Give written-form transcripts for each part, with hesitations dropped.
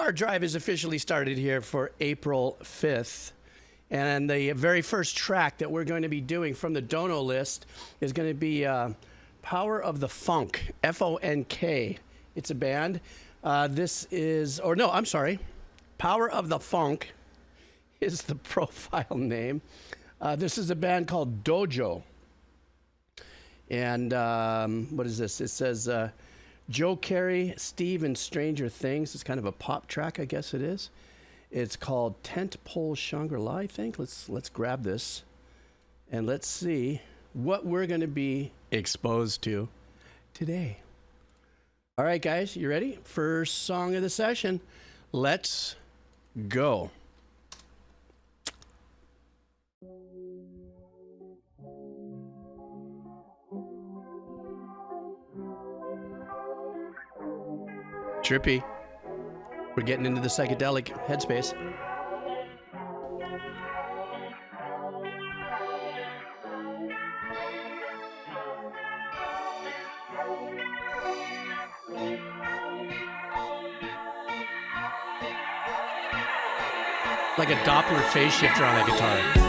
Our drive is officially started here for April 5th. And the very first track that we're going to be doing from the Dono list is going to be Power of the Funk, F-O-N-K. It's a band. Power of the Funk is the profile name. This is a band called Dojo. And what is this? It says Joe Carey, Steve, and Stranger Things. It's kind of a pop track, I guess it is. It's called Tent Pole Shangri-La, I think. Let's grab this and let's see what we're going to be exposed to today. All right, guys, you ready? First song of the session. Let's go. Trippy. We're getting into the psychedelic headspace. Like a Doppler phase shifter on that guitar.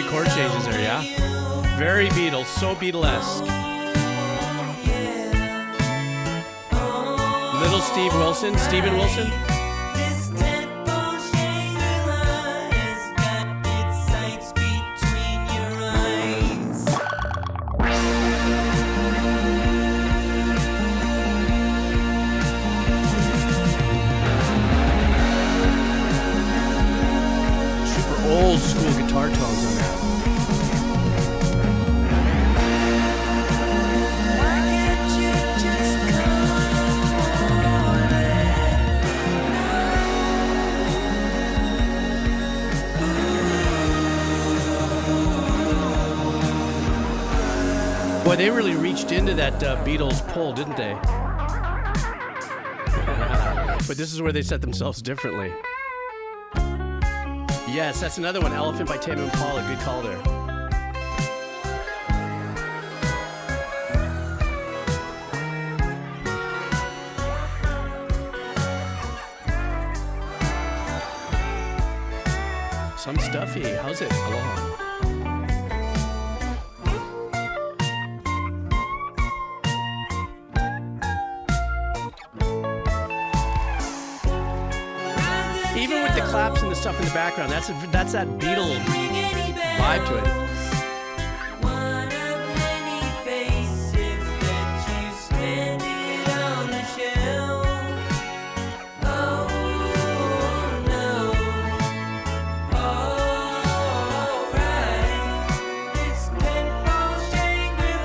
Chord changes there, yeah? Very Beatles, so Beatlesque. Little Steve Wilson, Steven Wilson. Super old school guitar tones on that. Boy, they really reached into that Beatles pull, didn't they? But this is where they set themselves differently. Yes, that's another one. Elephant by Tame Impala. Good call there. Some stuffy. How's it? Aloha. Even with the claps and the stuff in the background, that's that Beatle vibe to it.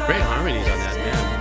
Great harmonies on that, man.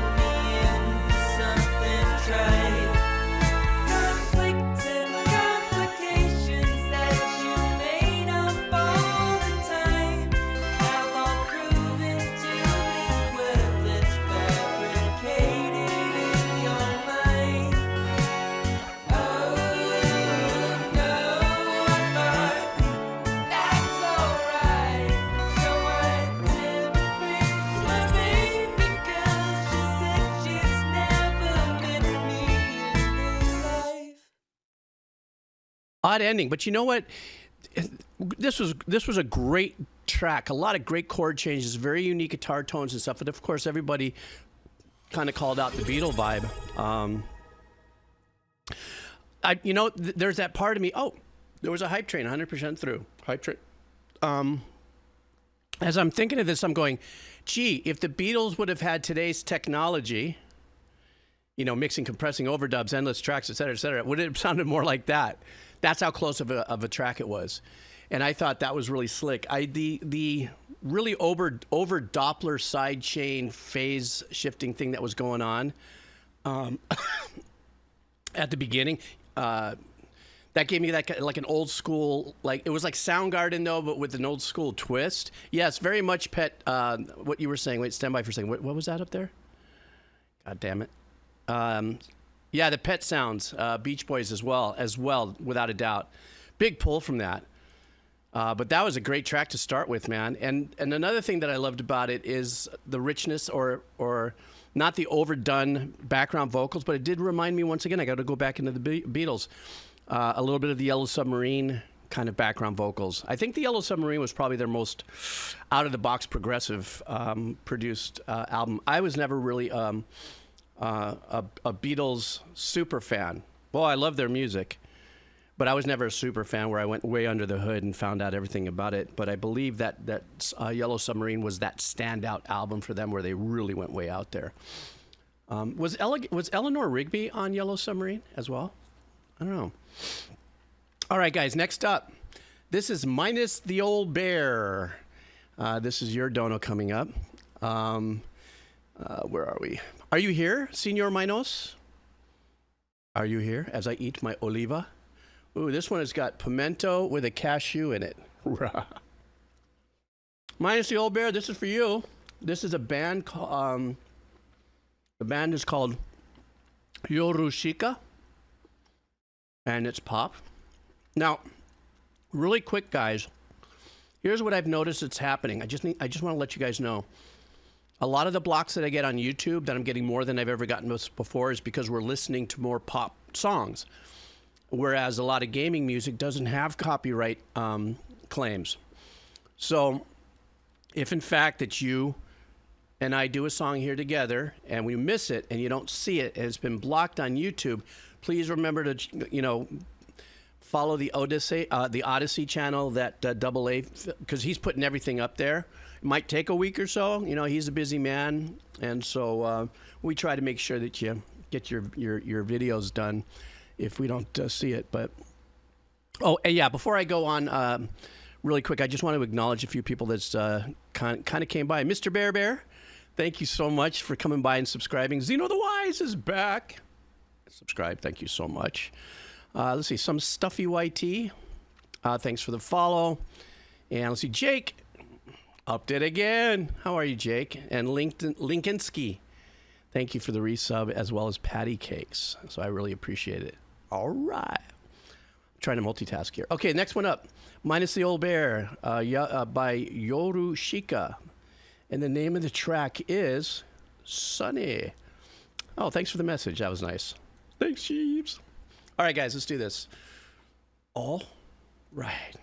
Odd ending, but you know what? This was a great track. A lot of great chord changes, very unique guitar tones and stuff. But of course, everybody kind of called out the Beatle vibe. There's that part of me. Oh, there was a hype train, 100% through. Hype train. As I'm thinking of this, I'm going, gee, if the Beatles would have had today's technology, mixing, compressing, overdubs, endless tracks, et cetera, it would have sounded more like that. That's how close of a track it was. and I thought that was really slick. The really over Doppler side chain phase shifting thing that was going on at the beginning, that gave me that like an old school, like it was like Soundgarden though, but with an old school twist. Yes, very much Pet. What you were saying. Wait, stand by for a second. What was that up there? God damn it. Yeah, the Pet Sounds, Beach Boys as well, without a doubt. Big pull from that. But that was a great track to start with, man. And another thing that I loved about it is the richness, or not the overdone background vocals, but it did remind me once again, I got to go back into the Beatles, a little bit of the Yellow Submarine kind of background vocals. I think the Yellow Submarine was probably their most out-of-the-box progressive produced album. I was never really a Beatles super fan. Well, I love their music, but I was never a super fan where I went way under the hood and found out everything about it. But I believe that Yellow Submarine was that standout album for them where they really went way out there. Was Eleanor Rigby on Yellow Submarine as well? I don't know. All right, guys, next up. This is Minus the Old Bear. This is your dono coming up. Where are we? Are you here, Senor Minos? Are you here as I eat my oliva? Ooh, this one has got pimento with a cashew in it. Minus the Old Bear, this is for you. This is a band called, the band is called Yorushika, and it's pop. Now, really quick, guys, here's what I've noticed that's happening. I just want to let you guys know. A lot of the blocks that I get on YouTube, that I'm getting more than I've ever gotten before, is because we're listening to more pop songs. Whereas a lot of gaming music doesn't have copyright claims. So if in fact that you and I do a song here together and we miss it and you don't see it and it's been blocked on YouTube, please remember to, follow the Odyssey channel, that Double A, because he's putting everything up there. It might take a week or so. He's a busy man, and so we try to make sure that you get your videos done if we don't see it. But yeah, before I go on, really quick, I just want to acknowledge a few people that's kind of came by. Mr. Bear, thank you so much for coming by and subscribing. Zeno the Wise is back. Subscribe, thank you so much. Let's see, some Stuffy YT. Thanks for the follow. And let's see, Jake upped it again. How are you, Jake? And Linkinski, thank you for the resub, as well as Patty Cakes. So I really appreciate it. All right. I'm trying to multitask here. Okay, next one up. Minus the Old Bear by Yorushika. And the name of the track is Sunny. Oh, thanks for the message. That was nice. Thanks, Jeeves. All right, guys, let's do this. All right.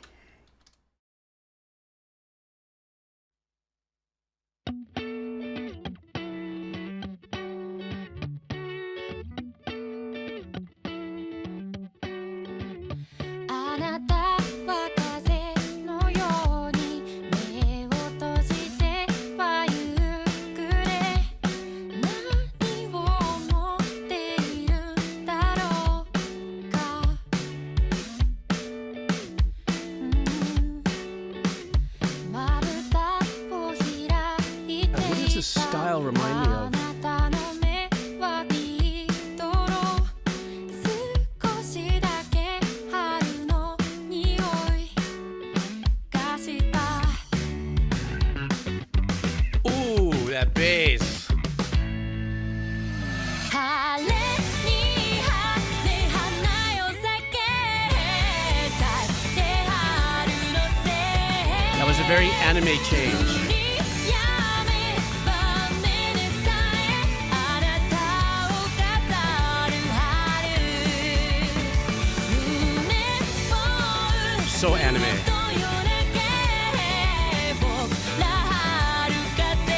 Style remind me of? Ooh, that bass. That was a very anime change. So anime.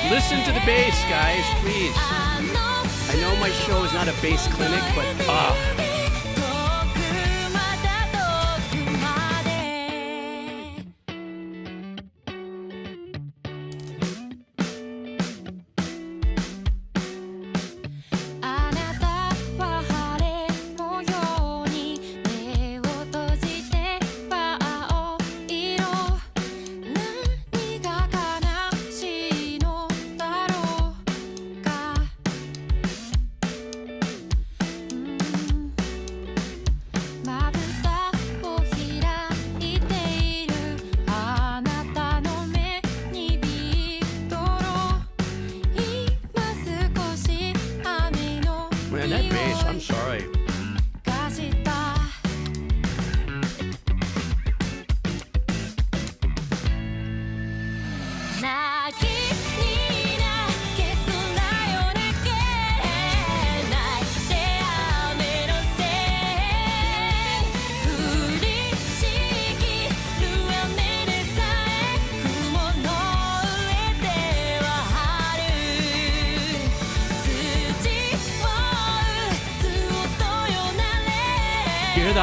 Listen to the bass, guys, please. I know my show is not a bass clinic, but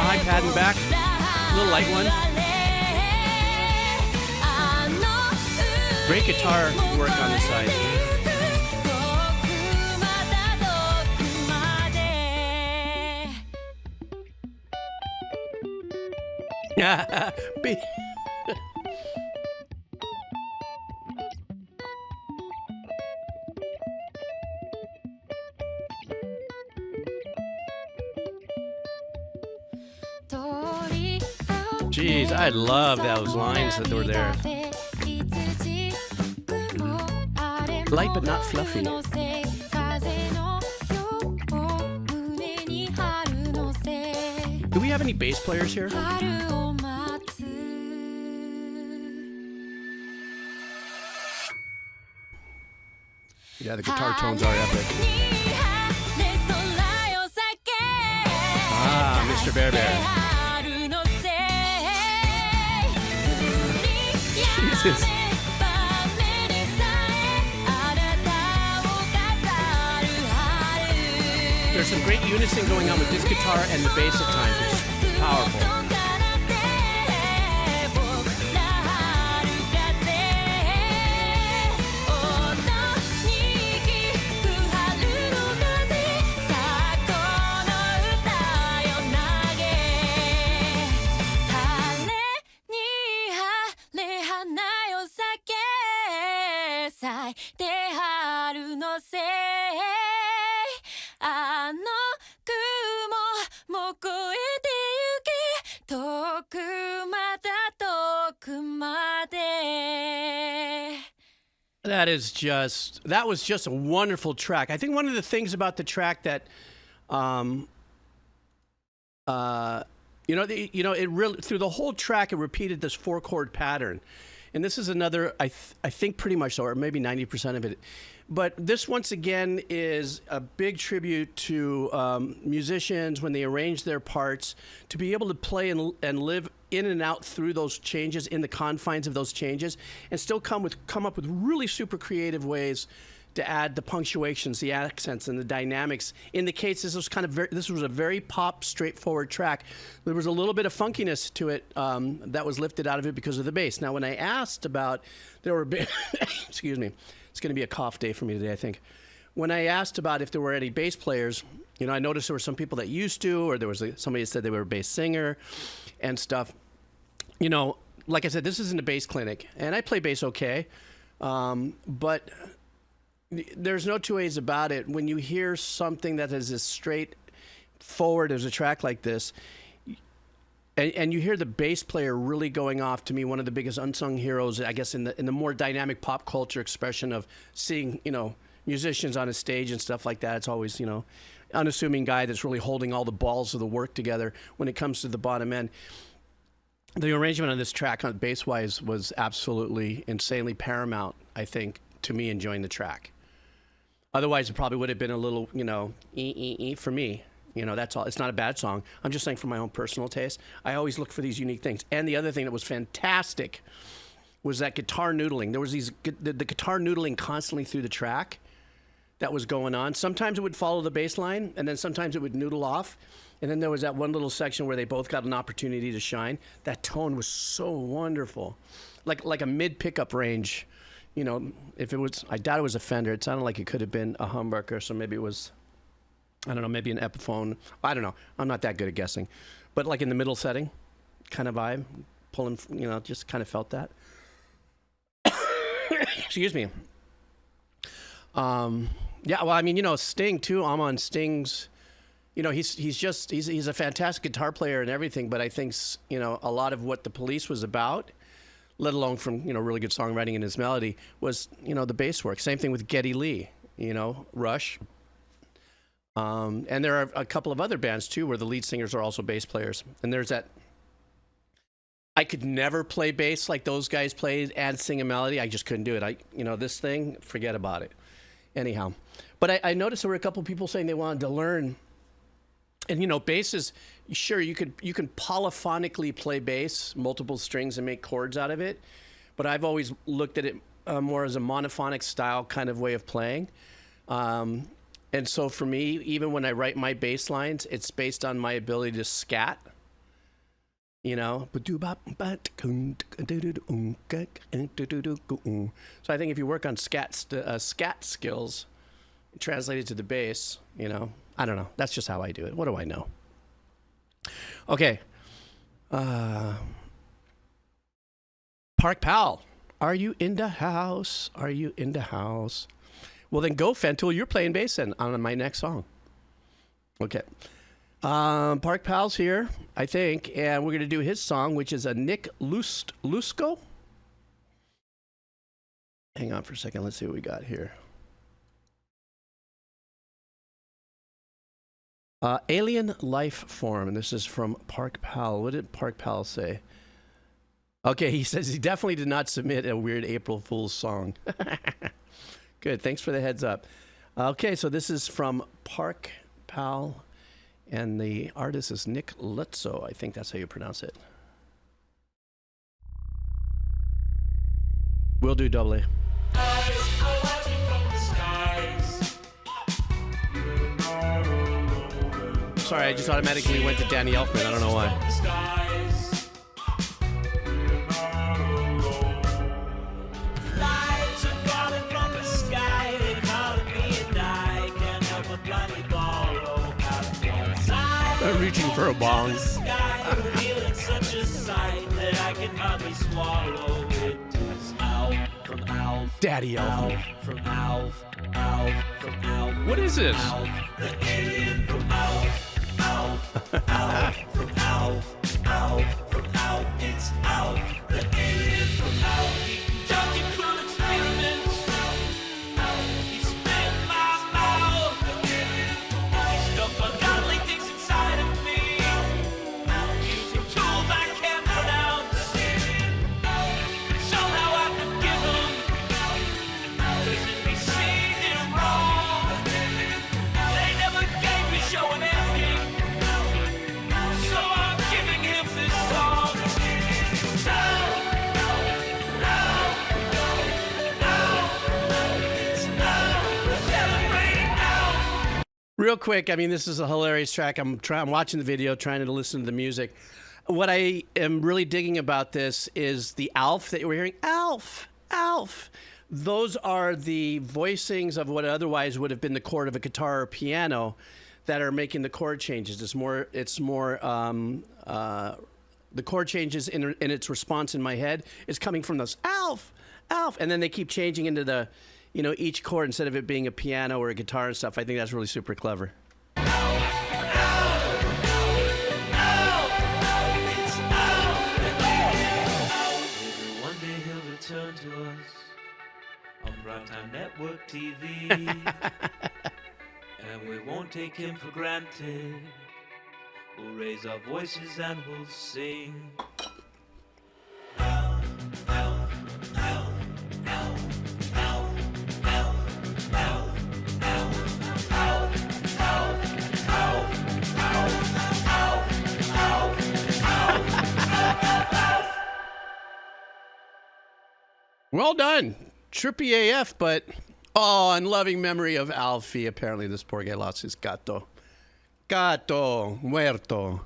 high pad and back, little light one. Great guitar work on the side. Jeez, I love those lines that were there. Light but not fluffy. Do we have any bass players here? Yeah, the guitar tones are epic. Ah, Mr. Bear Bear. Jesus. There's some great unison going on with this guitar and the bass at times, which is powerful. That was just a wonderful track. I think one of the things about the track that, it really, through the whole track, it repeated this 4-chord pattern. And this is another, I think pretty much so, or maybe 90% of it. But this, once again, is a big tribute to musicians when they arrange their parts, to be able to play and live in and out through those changes, in the confines of those changes, and still come up with really super creative ways to add the punctuations, the accents, and the dynamics. In the case, this was a very pop, straightforward track. There was a little bit of funkiness to it that was lifted out of it because of the bass. Now, when I asked about, excuse me, it's going to be a cough day for me today, I think. When I asked about if there were any bass players, I noticed there were some people that used to, or there was somebody that said they were a bass singer and stuff. Like I said, this isn't a bass clinic, and I play bass okay, but there's no two ways about it. When you hear something that is as straightforward as a track like this, and you hear the bass player really going off, to me, one of the biggest unsung heroes, I guess, in the more dynamic pop culture expression of seeing, musicians on a stage and stuff like that. It's always, unassuming guy that's really holding all the balls of the work together when it comes to the bottom end. The arrangement on this track, bass-wise, was absolutely insanely paramount, I think, to me enjoying the track. Otherwise, it probably would have been a little, for me. That's all. It's not a bad song. I'm just saying, for my own personal taste, I always look for these unique things. And the other thing that was fantastic was that guitar noodling. There was the guitar noodling constantly through the track that was going on. Sometimes it would follow the bass line, and then sometimes it would noodle off. And then there was that one little section where they both got an opportunity to shine. That tone was so wonderful. Like a mid-pickup range. If it was, I doubt it was a Fender. It sounded like it could have been a humbucker, so maybe it was, I don't know, maybe an Epiphone. I don't know. I'm not that good at guessing. But like in the middle setting kind of vibe, pulling, just kind of felt that. Excuse me. Yeah, well, I mean, Sting too. I'm on Sting's. He's a fantastic guitar player and everything, but I think, a lot of what The Police was about, let alone from, really good songwriting in his melody, was, the bass work. Same thing with Geddy Lee, Rush. And there are a couple of other bands too where the lead singers are also bass players. And there's that, I could never play bass like those guys played and sing a melody. I just couldn't do it. This thing, forget about it. Anyhow, but I noticed there were a couple of people saying they wanted to learn. And bass is, sure, you can polyphonically play bass, multiple strings, and make chords out of it. But I've always looked at it more as a monophonic style kind of way of playing. And so for me, even when I write my bass lines, it's based on my ability to scat you know. So I think if you work on scat skills, translate it to the bass, you know, I don't know. That's just how I do it. What do I know? Okay. Park Pal, are you in the house? Are you in the house? Well, then go, Fentool. You're playing bass then on my next song. Okay. Park Pal's here, I think, and we're going to do his song, which is a Nick Lusco. Hang on for a second. Let's see what we got here. Alien Life Form, and this is from Park Pal. What did Park Pal say? Okay, he says he definitely did not submit a weird April Fool's song. Good, thanks for the heads up. Okay, so this is from Park Pal, and the artist is Nick Lutzo. I think that's how you pronounce it. We'll do double A. Sorry, I just automatically went to Danny Elfman. I don't know why. I'm reaching for a bong. Daddy Elf. From Alf. What is this? The alien from Alf. From Alf. It's Alf. The alien from Alf. Talking cool experiments. He spit my mouth. Stuff ungodly things inside of me. Using tools I can't pronounce. Somehow I forgive him. Doesn't be seen him wrong. They never gave me show an ending. So I'm giving him this song. Real quick, I mean, this is a hilarious track. I'm watching the video, trying to listen to the music. What I am really digging about this is the Alf that we're hearing. Alf, Alf. Those are the voicings of what otherwise would have been the chord of a guitar or piano that are making the chord changes. It's more the chord changes in its response in my head is coming from those Alf, Alf, and then they keep changing into the, you know, each chord instead of it being a piano or a guitar and stuff. I think that's really super clever. One day he'll return to us on Primetime Network TV, and we won't take him for granted. We'll raise our voices and we'll sing. Alf, Alf, Alf, Alf, Alf, Alf, Alf, Alf, Alf, Alf, Alf, Alf, Alf, Alf. Well done. Trippy AF, but oh, in loving memory of Alfie. Apparently this poor guy lost his gato. Gato, muerto.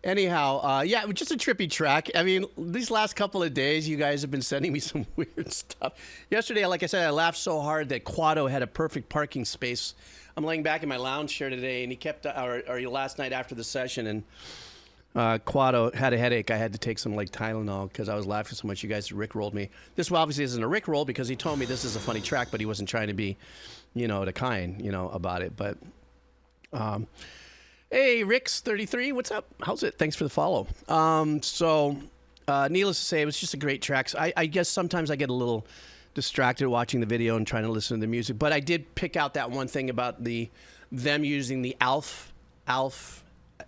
Anyhow, yeah, just a trippy track. I mean, these last couple of days, you guys have been sending me some weird stuff. Yesterday, like I said, I laughed so hard that Quado had a perfect parking space. I'm laying back in my lounge chair today, and he kept, or last night after the session, and Quado had a headache. I had to take some like Tylenol because I was laughing so much. You guys rickrolled me. This obviously isn't a rickroll because he told me this is a funny track, but he wasn't trying to be, you know, the kind, you know, about it. But, hey, Ricks33, what's up? How's it? Thanks for the follow. Needless to say, it was just a great track. So I guess sometimes I get a little distracted watching the video and trying to listen to the music. But I did pick out that one thing about them using the Alf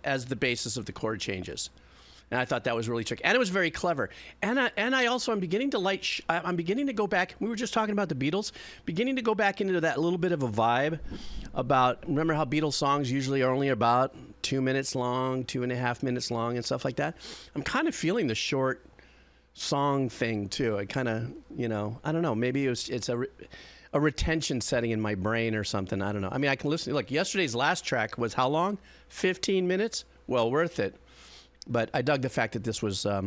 as the basis of the chord changes. And I thought that was really tricky. And it was very clever. And I also am beginning to I'm beginning to go back. We were just talking about the Beatles. Beginning to go back into that little bit of a vibe about, remember how Beatles songs usually are only about 2 minutes long, 2.5 minutes long and stuff like that? I'm kind of feeling the short song thing too. I kind of, you know, I don't know. Maybe it's a retention setting in my brain or something. I don't know. I mean, I can listen. Look, yesterday's last track was how long? 15 minutes? Well, worth it. But I dug the fact that this was a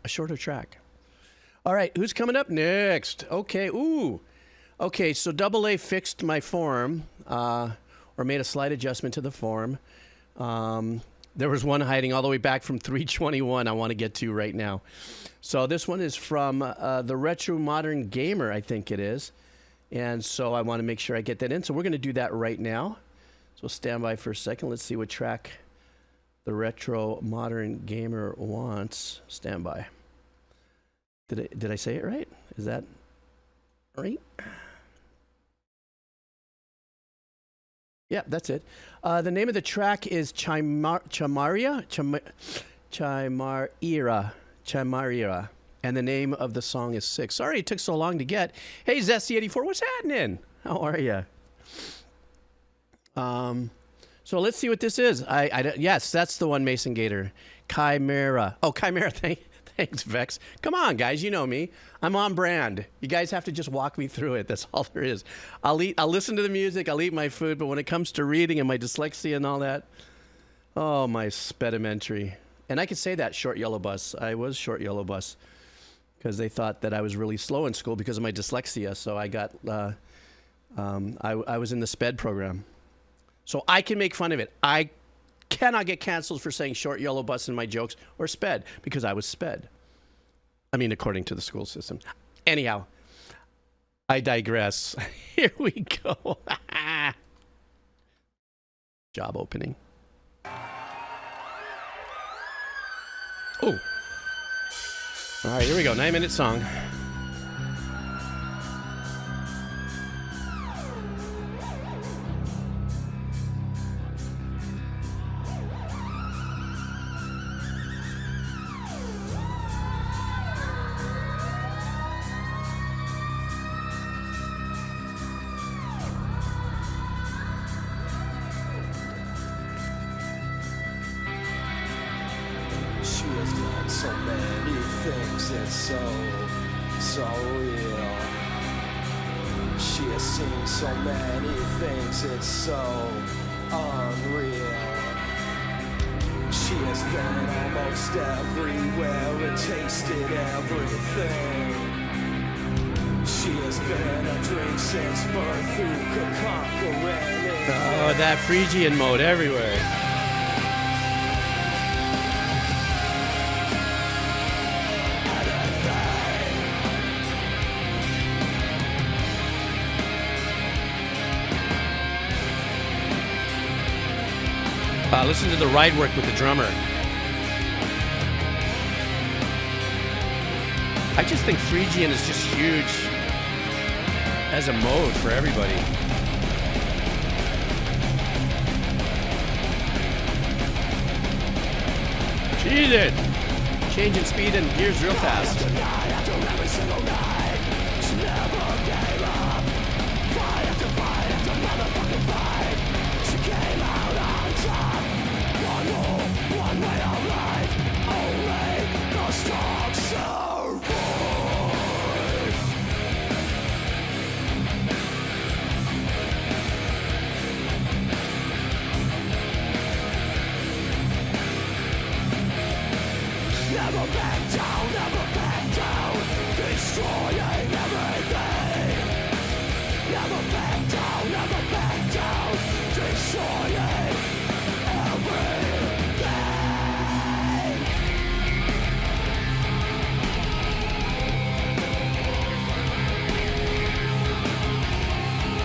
shorter track. All right, who's coming up next? Okay, ooh. Okay, so Double A fixed my form, or made a slight adjustment to the form. There was one hiding all the way back from 321 I want to get to right now. So this one is from the Retro Modern Gamer, I think it is. And so I want to make sure I get that in. So we're going to do that right now. So stand by for a second. Let's see what track the Retro Modern Gamer wants. Stand by. Did I say it right? Is that right? Yeah, that's it. The name of the track is Chimera. And the name of the song is Six. Sorry it took so long to get. Hey, Zesty84, what's happening? How are you? So let's see what this is. Yes, that's the one, Mason Gator. Chimera. Oh, Chimera. Thanks, Vex. Come on, guys. You know me. I'm on brand. You guys have to just walk me through it. That's all there is. I'll listen to the music. I'll eat my food. But when it comes to reading and my dyslexia and all that, oh, my spedimentary. And I could say that, short yellow bus. I was short yellow bus because they thought that I was really slow in school because of my dyslexia. So I got, I was in the SPED program. So I can make fun of it. I cannot get canceled for saying short yellow bus in my jokes or SPED because I was SPED. I mean, according to the school system. Anyhow, I digress. Here we go. Job opening. Oh. All right, here we go. 9-minute song. So many things, it's so real. She has seen so many things, it's so unreal. She has been almost everywhere and tasted everything. She has been a dream since birth, who could conquer anything? Oh, that Phrygian mode everywhere. Listen to the ride work with the drummer. I just think Phrygian is just huge as a mode for everybody. Jesus! Changing speed and gears real fast.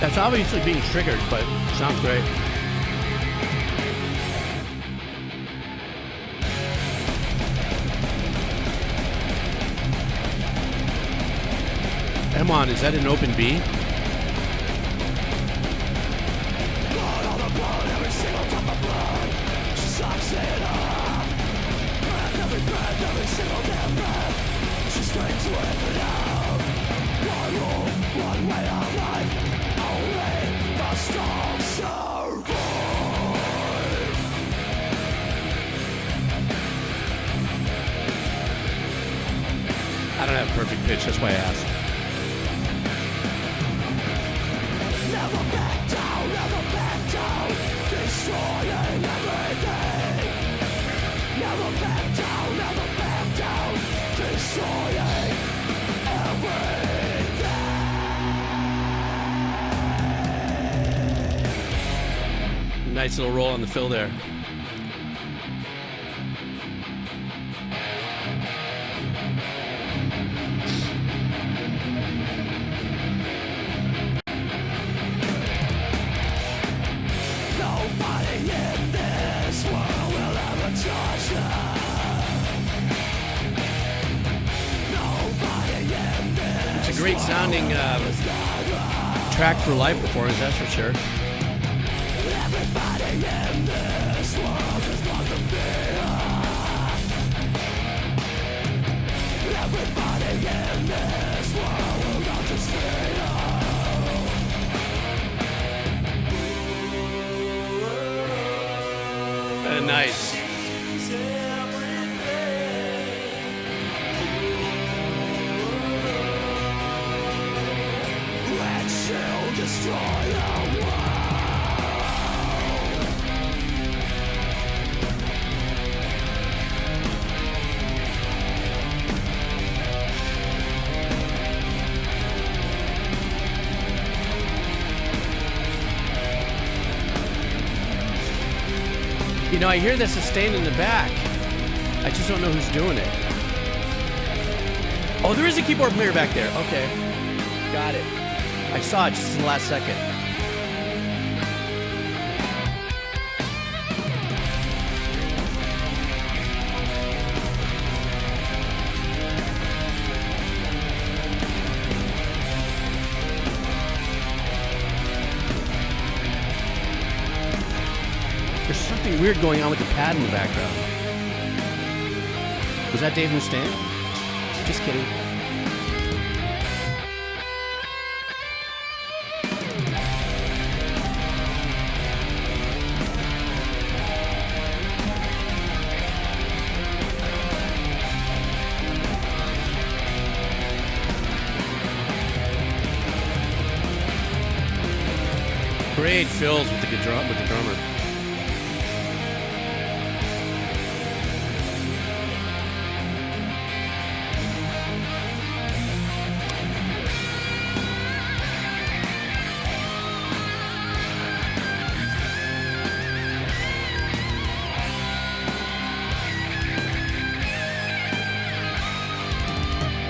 That's obviously being triggered, but sounds great. Emon, is that an open B? I don't have perfect pitch, that's why I asked. Never back down, destroying everything. nice little roll on the fill there. It's a great sounding track for live performance, that's for sure. Everybody in this world just wants to be Everybody in this world will not just stay Nice. When she'll destroy the world. You know, I hear the sustain in the back. I just don't know who's doing it. Oh, there is a keyboard player back there. Okay. Got it. I saw it just in the last second. There's something weird going on with the pad in the background. Was that Dave Mustaine? Just kidding. Great fills with the drummer.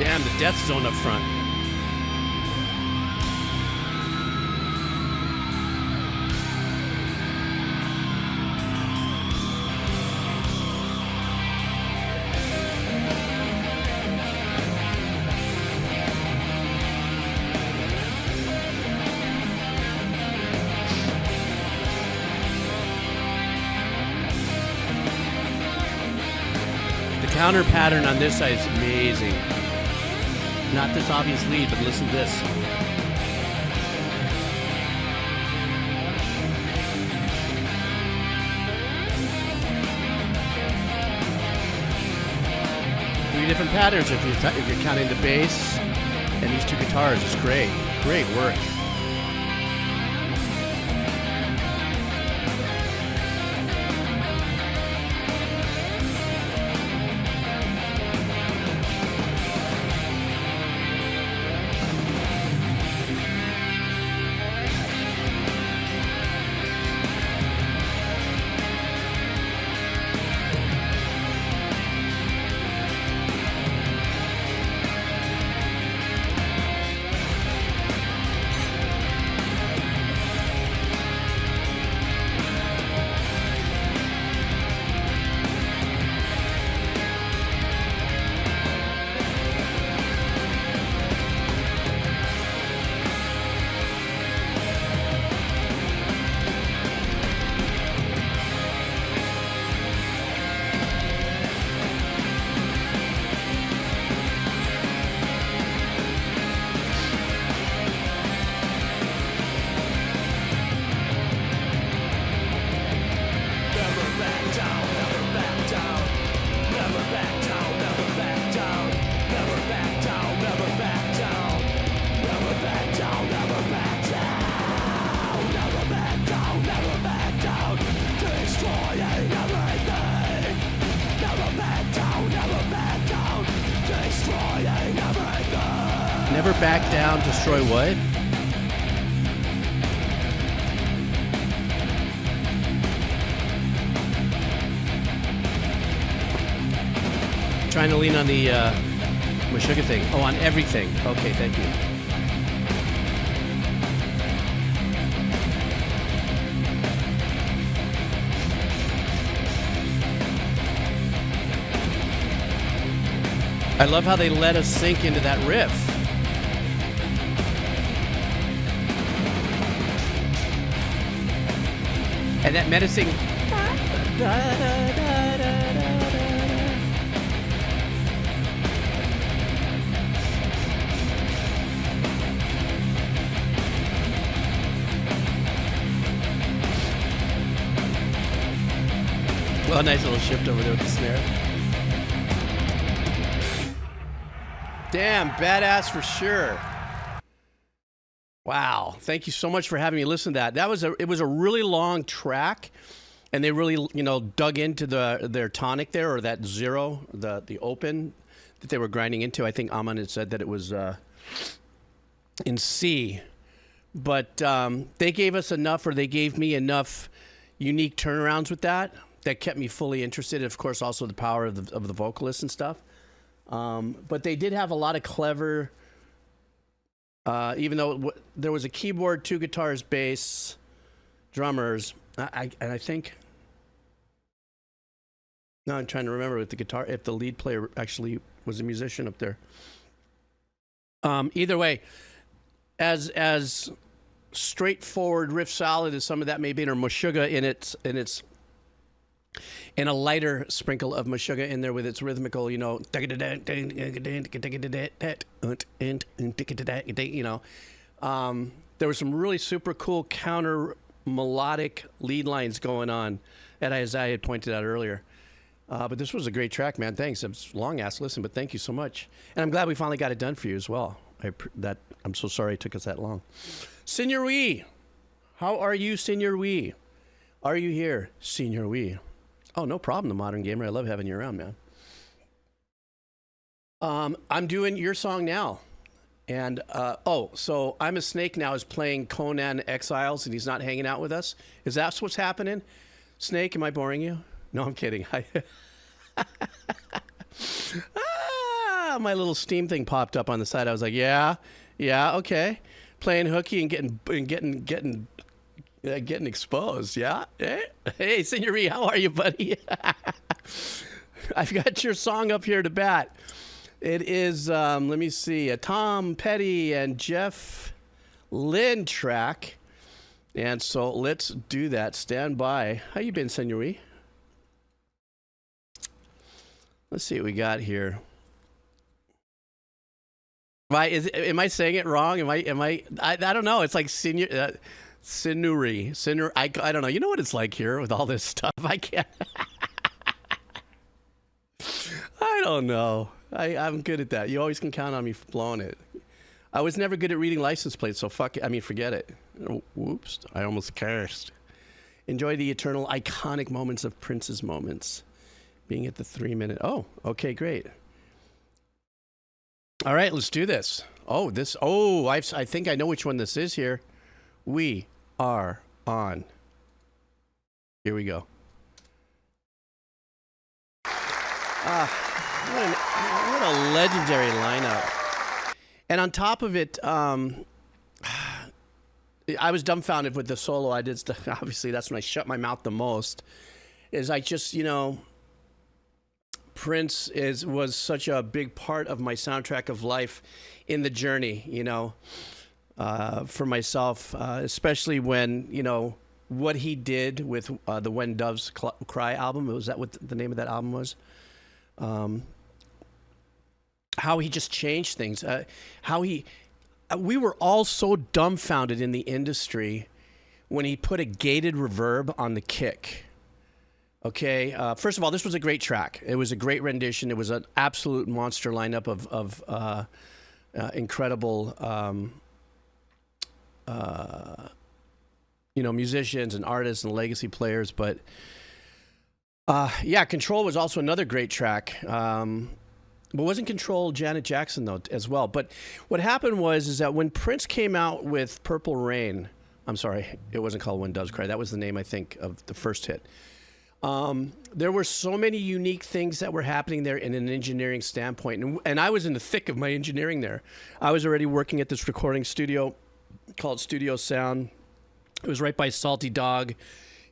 Damn, the death zone up front. The counter pattern on this side is amazing. Not this obvious lead, but listen to this. Three different patterns if you're counting the bass and these two guitars. It's great. Great work. Never back down, destroy what? trying to lean on the Yorushika thing. Oh, on everything. Okay, thank you. I love how they let us sink into that riff. And that menacing. Well, nice little shift over there with the snare. Damn, badass for sure. Wow, thank you so much for having me listen to that. It was a really long track, and they really, dug into their tonic there, or that zero, the open that they were grinding into. I think Amon had said that it was in C, but they gave us enough, or they gave me enough unique turnarounds with that kept me fully interested. Of course, also the power of the vocalists and stuff. But they did have a lot of clever. Even though there was a keyboard, 2 guitars, bass, drummers, and I think. Now I'm trying to remember with the guitar if the lead player actually was a musician up there. Either way, as straightforward riff salad as some of that may be, or Yorushika in a lighter sprinkle of Yorushika in there with its rhythmical, there were some really super cool counter melodic lead lines going on, as I had pointed out earlier. But this was a great track, man. Thanks. It was a long-ass listen, but thank you so much. And I'm glad we finally got it done for you as well. I'm so sorry it took us that long. Senor Wee, how are you, Senor Wee? Are you here, Senor Wee? Oh, no problem, The Modern Gamer. I love having you around, man. I'm doing your song now. And, so I'm a Snake now is playing Conan Exiles, and he's not hanging out with us. Is that what's happening? Snake, am I boring you? No, I'm kidding. My little Steam thing popped up on the side. I was like, yeah, okay. Playing hooky and getting exposed, yeah? Hey, Senor E, how are you, buddy? I've got your song up here to bat. It is, let me see, a Tom Petty and Jeff Lynne track. And so let's do that. Stand by. How you been, Senor E? Let's see what we got here. Am I saying it wrong? I don't know. It's like Senuri. I don't know. You know what it's like here with all this stuff. I can't. I don't know. I'm good at that. You always can count on me blowing it. I was never good at reading license plates, so forget it. Whoops. I almost cursed. Enjoy the eternal iconic moments of Prince's moments. Being at the 3-minute. Oh, okay, great. All right, let's do this. I think I know which one this is here. We are on. Here we go. What a legendary lineup. And on top of it, I was dumbfounded with the solo I did. Obviously, that's when I shut my mouth the most. Is I just, Prince was such a big part of my soundtrack of life in the journey, for myself, especially when, what he did with the When Doves Cry album. Was that what the name of that album was? How he just changed things. We were all so dumbfounded in the industry when he put a gated reverb on the kick. Okay, first of all, this was a great track. It was a great rendition. It was an absolute monster lineup of incredible, musicians and artists and legacy players. But Control was also another great track. But wasn't Control Janet Jackson though as well? But what happened is that when Prince came out with Purple Rain, I'm sorry, it wasn't called When Doves Cry. That was the name, I think, of the first hit. There were so many unique things that were happening there in an engineering standpoint. And I was in the thick of my engineering there. I was already working at this recording studio called Studio Sound. It was right by Salty Dog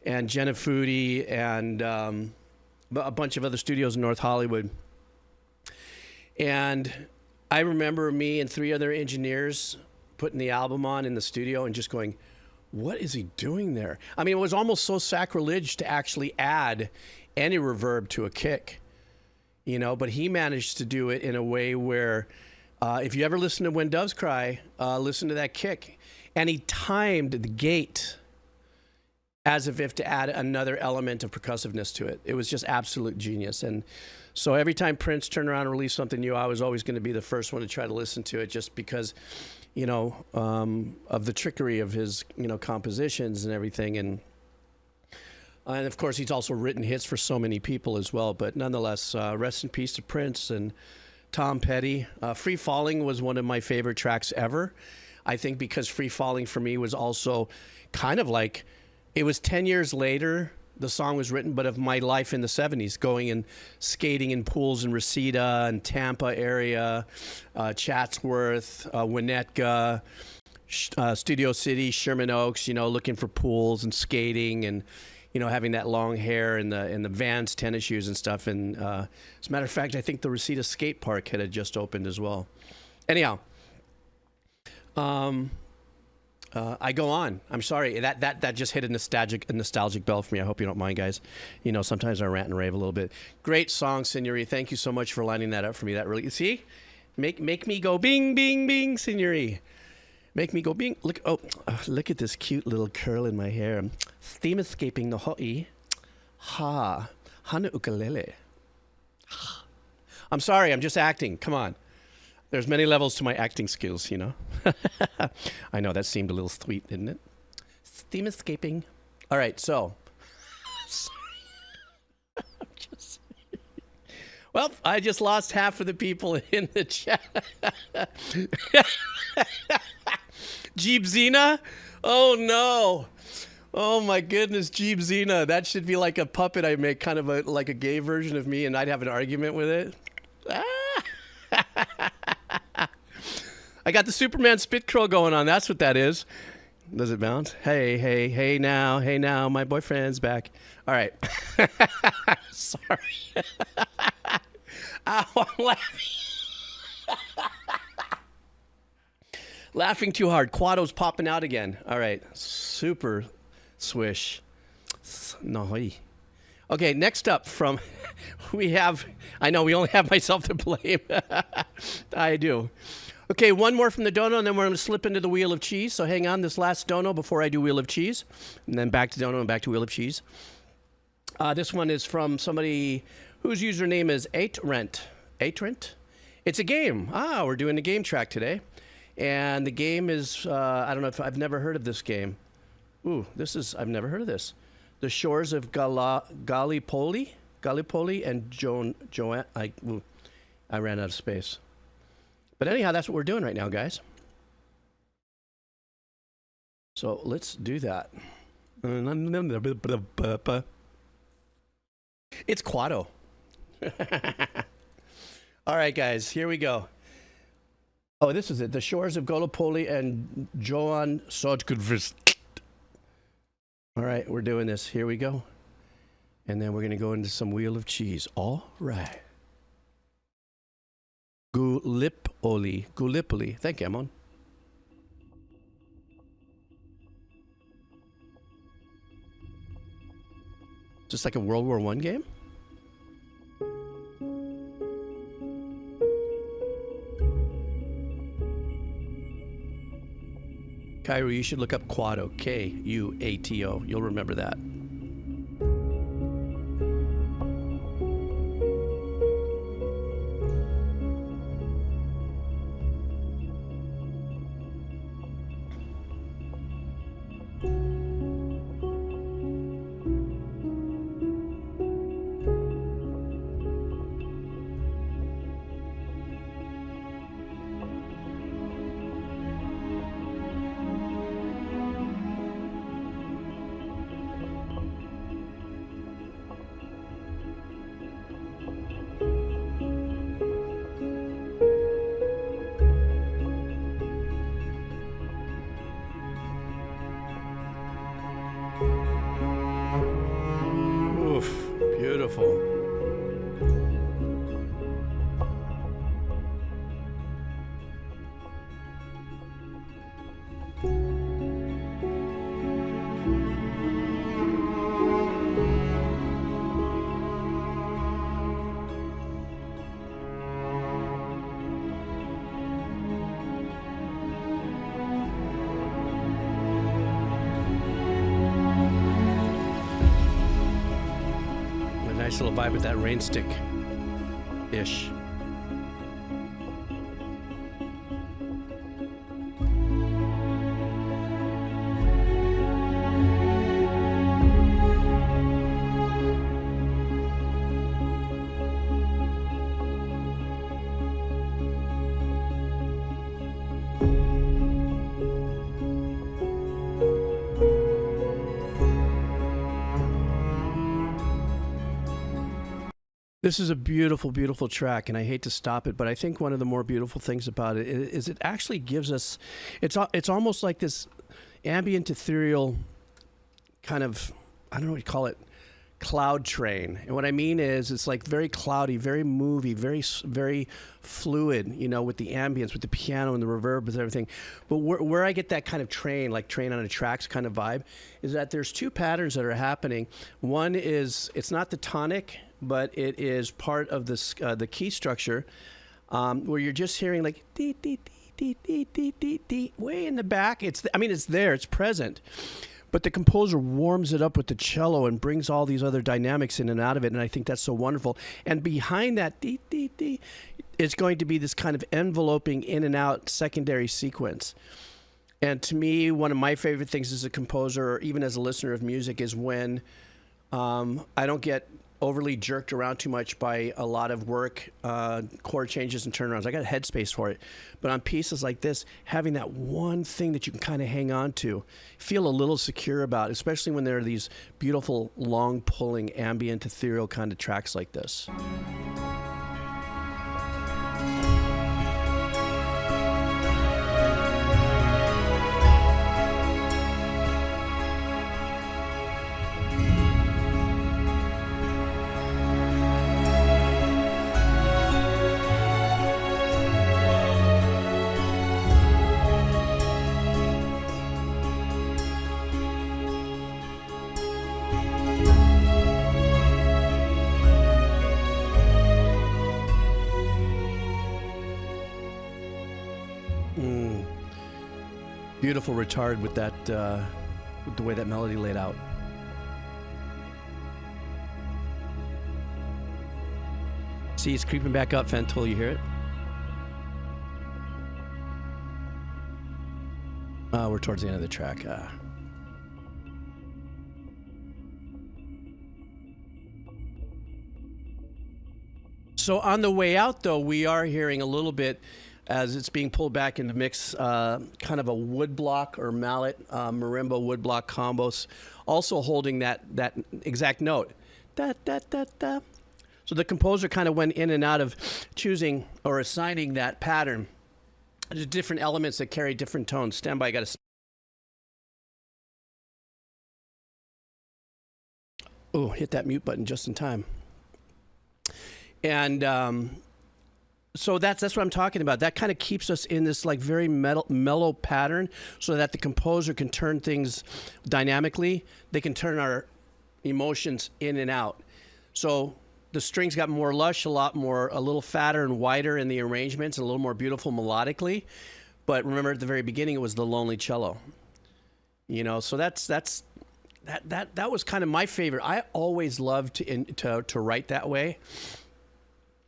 and Jenna Foodie and a bunch of other studios in North Hollywood. And I remember me and 3 other engineers putting the album on in the studio and just going, what is he doing there? I mean, it was almost so sacrilege to actually add any reverb to a kick, you know, but he managed to do it in a way where if you ever listen to When Doves Cry, listen to that kick. And he timed the gate as if to add another element of percussiveness to it. It was just absolute genius. And so every time Prince turned around and released something new, I was always going to be the first one to try to listen to it just because, you know, of the trickery of his, you know, compositions and everything. And of course, he's also written hits for so many people as well. But nonetheless, rest in peace to Prince and Tom Petty. Free Falling was one of my favorite tracks ever. I think because Free Falling for me was also kind of like, it was 10 years later, the song was written, but of my life in the 70s, going and skating in pools in Reseda and Tampa area, Chatsworth, Winnetka, Studio City, Sherman Oaks, you know, looking for pools and skating and, you know, having that long hair and the Vans tennis shoes and stuff. And as a matter of fact, I think the Reseda skate park had just opened as well. Anyhow, I go on. I'm sorry. That just hit a nostalgic bell for me. I hope you don't mind, guys. You know, sometimes I rant and rave a little bit. Great song, Signori. Thank you so much for lining that up for me. That really, see, make me go bing, bing, bing, Signori. Make me go bing. Look at this cute little curl in my hair. Steam escaping the hoi. Ha. Hana ukulele. I'm sorry. I'm just acting. Come on. There's many levels to my acting skills, you know. I know that seemed a little sweet, didn't it? Steam escaping. All right, so. Well, I just lost half of the people in the chat. Jeep Zena? Oh, no. Oh, my goodness, Jeep Zena. That should be like a puppet I make, kind of like a gay version of me, and I'd have an argument with it. I got the Superman spit curl going on. That's what that is. Does it bounce? Hey now, my boyfriend's back. All right. Sorry. Ow, I'm laughing. Laughing too hard. Quado's popping out again. All right. Super swish. No. Okay, next up from I know we only have myself to blame. I do. Okay, one more from the dono, and then we're going to slip into the Wheel of Cheese. So hang on, this last dono before I do Wheel of Cheese, and then back to dono and back to Wheel of Cheese. This one is from somebody whose username is Aitrent. Aitrent? It's a game. We're doing a game track today. And the game is, I don't know if I've never heard of this game. I've never heard of this. The Shores of Gallipoli and Joanne. I ran out of space. But anyhow, that's what we're doing right now, guys. So let's do that. It's Quado. All right, guys, here we go. Oh, this is it. The Shores of Gallipoli and Joan Sodkvist. All right, we're doing this. Here we go. And then we're going to go into some Wheel of Cheese. All right. Gallipoli. Thank you, Amon. Just like a World War I game? Cairo, you should look up Quato. K-U-A-T-O. You'll remember that. little vibe with that rain stick-ish. This is a beautiful, beautiful track, and I hate to stop it, but I think one of the more beautiful things about it is it actually gives us, it's almost like this ambient ethereal kind of, I don't know what you call it, cloud train. And what I mean is it's like very cloudy, very movie, very fluid, you know, with the ambience, with the piano and the reverb and everything. But where I get that kind of train, like train on a tracks kind of vibe, is that there's two patterns that are happening. One is, it's not the tonic, but it is part of this, the key structure, where you're just hearing like dee, dee, dee, dee, dee, dee, dee, way in the back. I mean, it's there, it's present. But the composer warms it up with the cello and brings all these other dynamics in and out of it, and I think that's so wonderful. And behind that dee, dee, dee, is going to be this kind of enveloping in and out secondary sequence. And to me, one of my favorite things as a composer, or even as a listener of music, is when I don't get overly jerked around too much by a lot of work, chord changes and turnarounds. I got headspace for it. But on pieces like this, having that one thing that you can kind of hang on to, feel a little secure about, especially when there are these beautiful, long pulling, ambient, ethereal kind of tracks like this. Beautiful retard with that, with the way that melody laid out. See, it's creeping back up, Fentel. You hear it? We're towards the end of the track. So on the way out, though, we are hearing a little bit, as it's being pulled back into mix, kind of a woodblock or mallet marimba woodblock combos, also holding that exact note. Da, da, da, da. So the composer kind of went in and out of choosing or assigning that pattern to different elements that carry different tones. Stand by, I got to. Oh, hit that mute button just in time. And so that's what I'm talking about. That kind of keeps us in this like very mellow pattern, so that the composer can turn things dynamically. They can turn our emotions in and out. So the strings got more lush, a little fatter and wider in the arrangements, and a little more beautiful melodically. But remember, at the very beginning, it was the lonely cello. You know, so that was kind of my favorite. I always loved to write that way.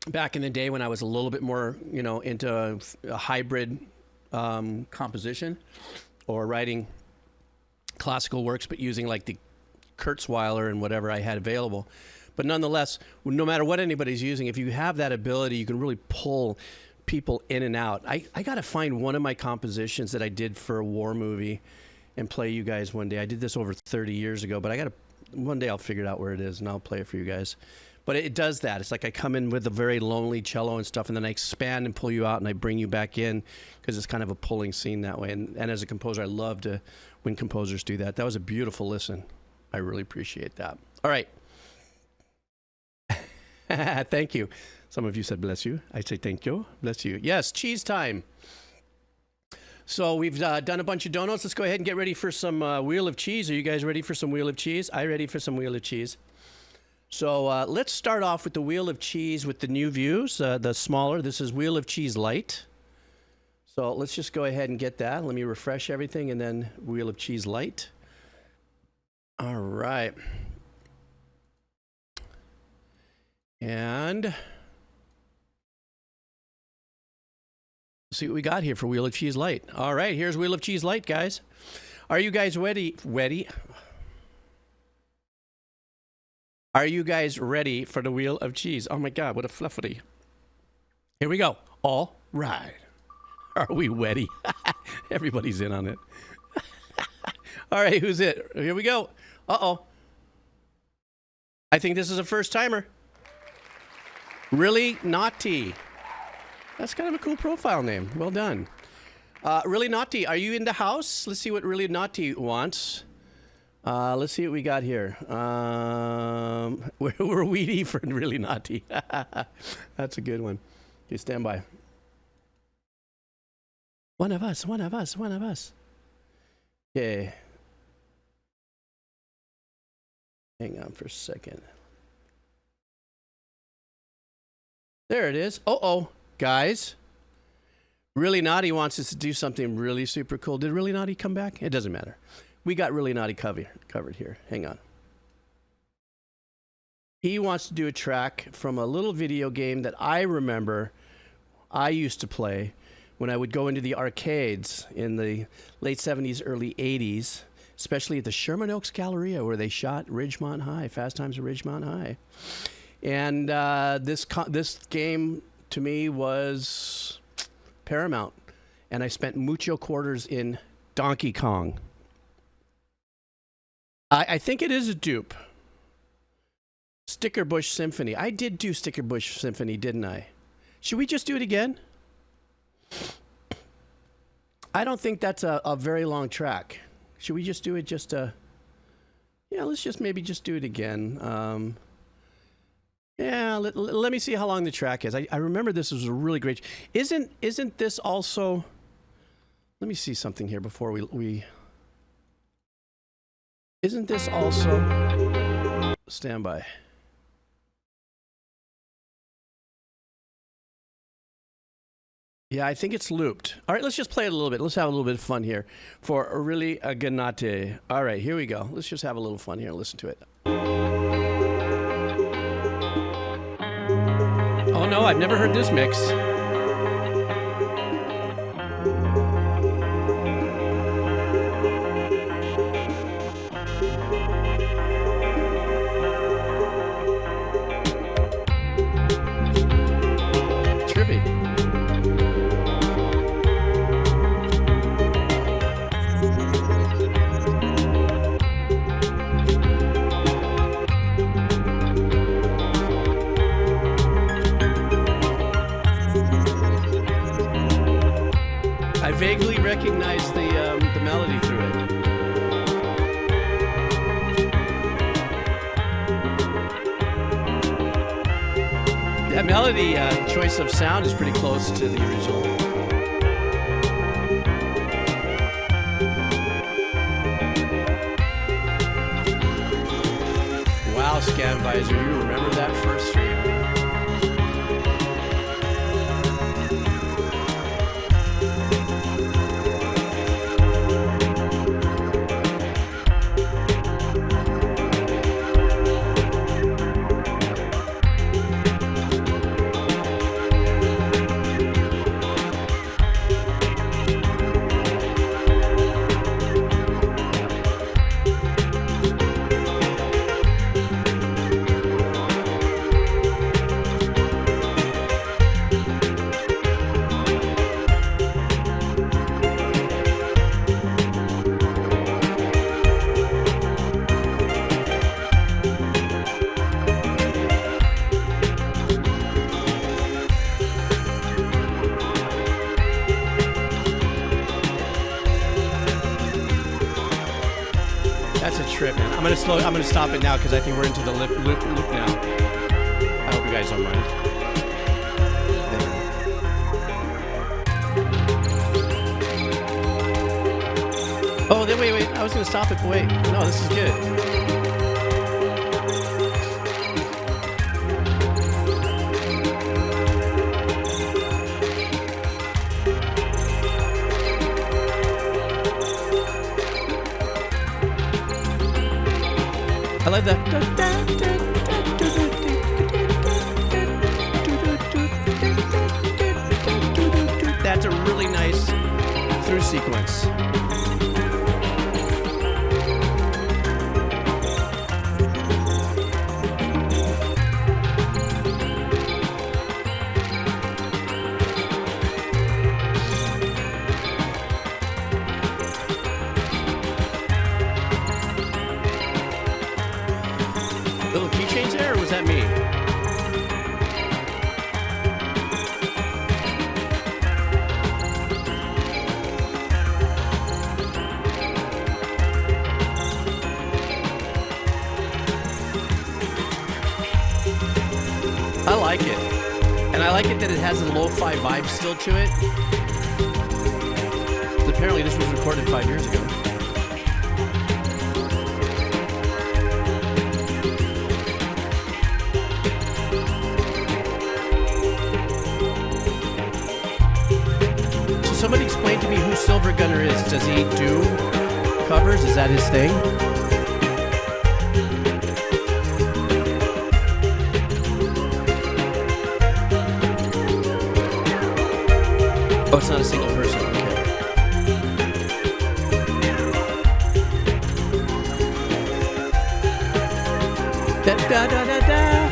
Back in the day when I was a little bit more, you know, into a hybrid composition, or writing classical works, but using like the Kurzweiler and whatever I had available. But nonetheless, no matter what anybody's using, if you have that ability, you can really pull people in and out. I got to find one of my compositions that I did for a war movie and play you guys one day. I did this over 30 years ago, but one day I'll figure it out where it is and I'll play it for you guys. But it does that. It's like I come in with a very lonely cello and stuff, and then I expand and pull you out, and I bring you back in, because it's kind of a pulling scene that way. And as a composer, I love when composers do that. That was a beautiful listen. I really appreciate that. All right. Thank you. Some of you said bless you. I say thank you. Bless you. Yes, cheese time. So we've done a bunch of donuts. Let's go ahead and get ready for some Wheel of Cheese. Are you guys ready for some Wheel of Cheese? I'm ready for some Wheel of Cheese. So let's start off with the Wheel of Cheese with the new views, the smaller. This is Wheel of Cheese Light. So let's just go ahead and get that. Let me refresh everything, and then Wheel of Cheese Light. All right. And see what we got here for Wheel of Cheese Light. All right, here's Wheel of Cheese Light, guys. Are you guys ready? Are you guys ready for the Wheel of Cheese? Oh my God, what a fluffity. Here we go. All right. Are we ready? Everybody's in on it. All right, who's it? Here we go. Uh-oh. I think this is a first timer. Really Naughty. That's kind of a cool profile name. Well done. Really Naughty, are you in the house? Let's see what Really Naughty wants. Let's see what we got here. We're weedy for Really Naughty. That's a good one. Okay, stand by. One of us. Okay. Hang on for a second. There it is. Uh-oh, guys. Really Naughty wants us to do something really super cool. Did Really Naughty come back? It doesn't matter. We got Really Naughty covered here. Hang on. He wants to do a track from a little video game that I remember I used to play when I would go into the arcades in the late 70s, early 80s, especially at the Sherman Oaks Galleria where they shot Ridgemont High, Fast Times at Ridgemont High. And this game to me was paramount. And I spent mucho quarters in Donkey Kong. I think it is a dupe. Sticker Bush Symphony. I did do Sticker Bush Symphony, didn't I? Should we just do it again? I don't think that's a very long track. Should we just do it yeah, let's just maybe just do it again. Yeah, let me see how long the track is. I remember this was a really great... Isn't this also... Let me see something here before we... Isn't this also... Stand by. Yeah, I think it's looped. All right, let's just play it a little bit. Let's have a little bit of fun here for Really Ganate. All right, here we go. Let's just have a little fun here. Listen to it. Oh no, I've never heard this mix. Vaguely recognize the melody through it. That melody choice of sound is pretty close to the original. Wow, Scamvisor, you remember that first stream? I'm gonna stop it now because I think we're into the loop now. I hope you guys don't mind. Oh, then wait. I was gonna stop it, but wait. No, this is good. I love that. through sequence. Little keychains there, or was that me? I like it. And I like it that it has a lo-fi vibe still to it. Apparently this was recorded 5 years ago. So somebody explain to me who Silver Gunner is. Does he do covers? Is that his thing? Oh, it's not a single person. Okay. Da, da, da, da, da.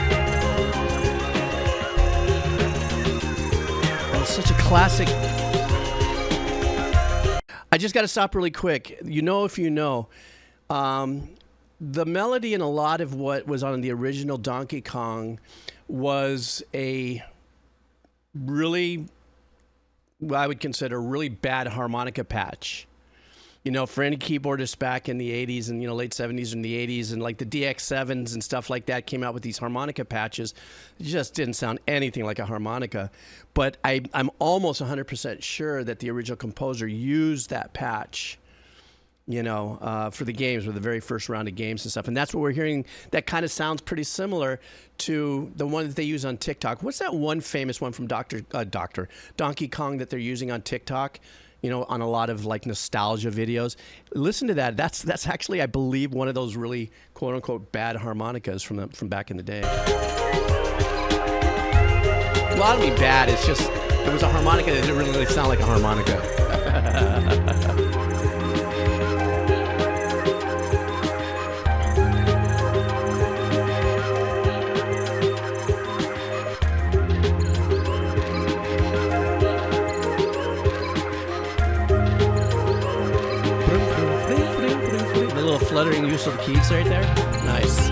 That was such a classic. I just got to stop really quick. You know, if you know, the melody in a lot of what was on the original Donkey Kong was a really, what I would consider a really bad harmonica patch. You know, for any keyboardists back in the 80s and, you know, late 70s and the 80s, and like the DX7s and stuff like that came out with these harmonica patches. It just didn't sound anything like a harmonica. But I'm almost 100% sure that the original composer used that patch, you know, for the games, for the very first round of games and stuff. And that's what we're hearing. That kind of sounds pretty similar to the one that they use on TikTok. What's that one famous one from Donkey Kong that they're using on TikTok? You know, on a lot of like nostalgia videos. Listen to that. That's actually, I believe, one of those really quote unquote bad harmonicas from back in the day. Well, I don't mean bad. It's just it was a harmonica that didn't really sound like a harmonica. Fluttering use of the keys right there. Nice.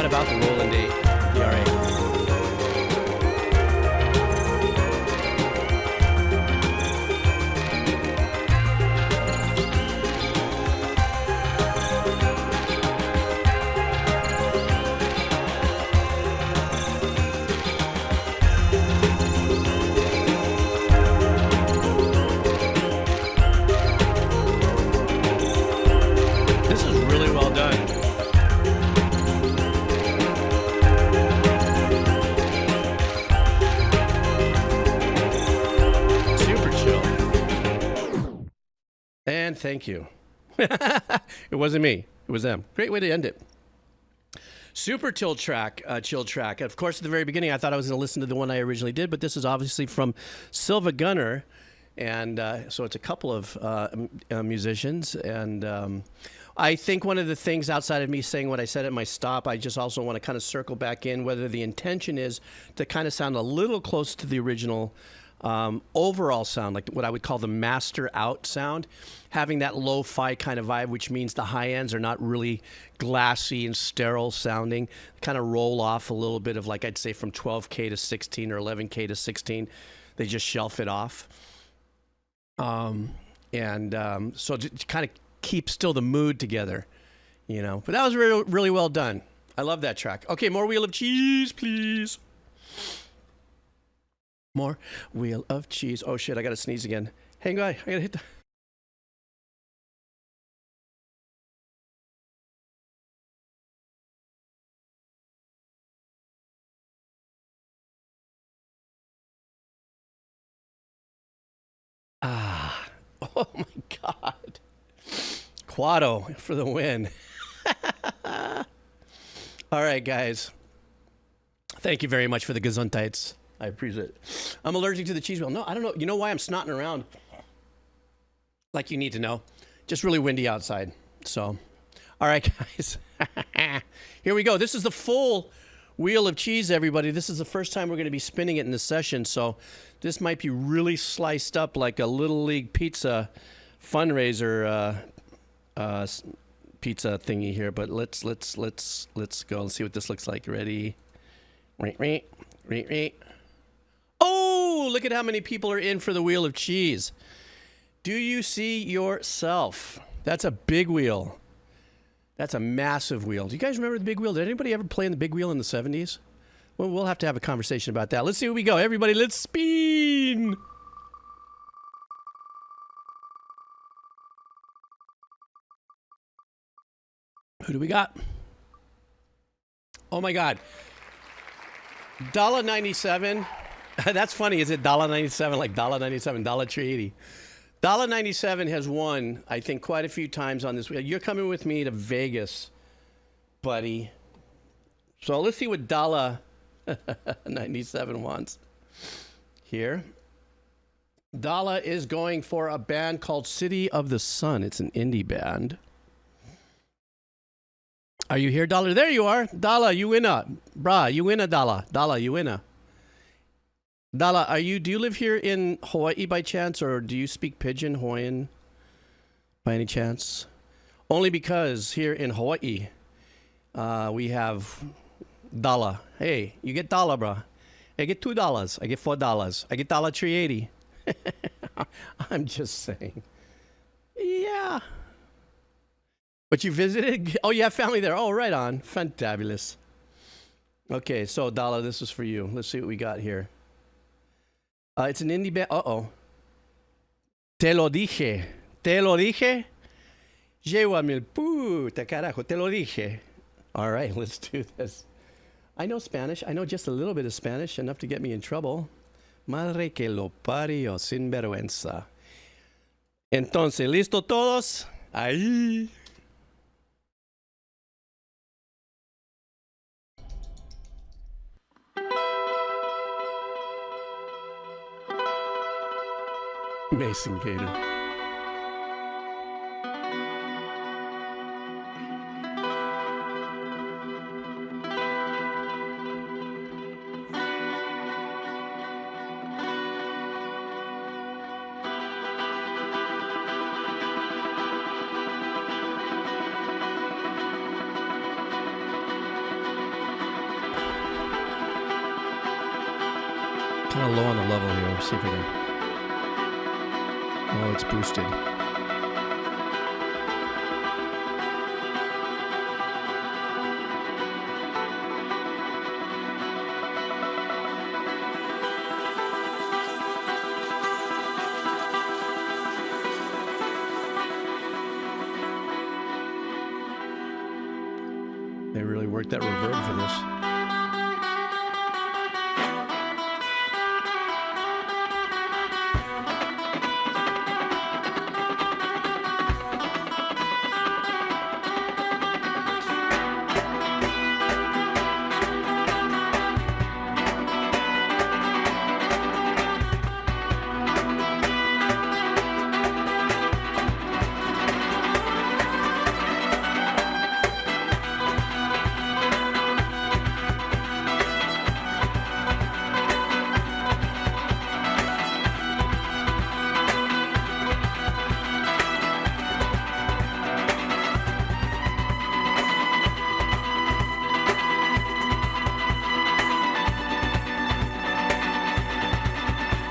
About the rolling date, the alright. This is really well done. And thank you. It wasn't me. It was them. Great way to end it. Super chill track. Of course, at the very beginning, I thought I was going to listen to the one I originally did, but this is obviously from Silver Gunner. And so it's a couple of musicians. And I think one of the things outside of me saying what I said at my stop, I just also want to kind of circle back in whether the intention is to kind of sound a little close to the original overall sound, like what I would call the master out sound, having that lo-fi kind of vibe, which means the high ends are not really glassy and sterile sounding, kind of roll off a little bit of, like I'd say, from 12K to 16 or 11K to 16. They just shelf it off. So to kind of keep still the mood together, you know. But that was really, really well done. I love that track. Okay, more Wheel of Cheese, please. More Wheel of Cheese. Oh shit, I gotta sneeze again. Hang on, I gotta hit the... Oh my God. Quado for the win. All right, guys. Thank you very much for the gesundheits. I appreciate it. I'm allergic to the cheese wheel. No, I don't know. You know why I'm snotting around? Like you need to know. Just really windy outside. So, all right, guys. Here we go. This is the full wheel of cheese, everybody. This is the first time we're going to be spinning it in the session. So this might be really sliced up like a Little League pizza fundraiser pizza thingy here. But let's go. Let's see what this looks like. Ready? Oh, look at how many people are in for the wheel of cheese. Do you see yourself? That's a big wheel. That's a massive wheel. Do you guys remember the big wheel? Did anybody ever play in the big wheel in the 70s? Well, we'll have to have a conversation about that. Let's see where we go. Everybody, let's spin. Who do we got? Oh my God. $1.97. That's funny. Is it $1.97? Like $1.97, $3.80. $1.97 has won, I think, quite a few times on this wheel. You're coming with me to Vegas, buddy. So let's see what $1.97 wants here. Dala is going for a band called City of the Sun. It's an indie band. Are you here, Dala? There you are. Dala, you winna. Brah, you winna, Dala. Dala, you winna. Dala, do you live here in Hawaii by chance, or do you speak Pidgin Hawaiian by any chance? Only because here in Hawaii, we have Dala. Hey, you get Dala, bruh. I get $2. I get $4. I get $3.80. I'm just saying. Yeah. But you visited? Oh, you have family there. Oh, right on. Fantabulous. Okay, so Dala, this is for you. Let's see what we got here. It's an indie band. Uh-oh. Te lo dije. Te lo dije. Llévame el puta carajo. Te lo dije. All right, let's do this. I know Spanish. I know just a little bit of Spanish, enough to get me in trouble. Madre que lo parió, sin vergüenza. Entonces, ¿listo todos? Ahí. Mason Gator. Kind of low on the level here. Let's see if we can. Oh, it's boosted. They really worked that reverb for this.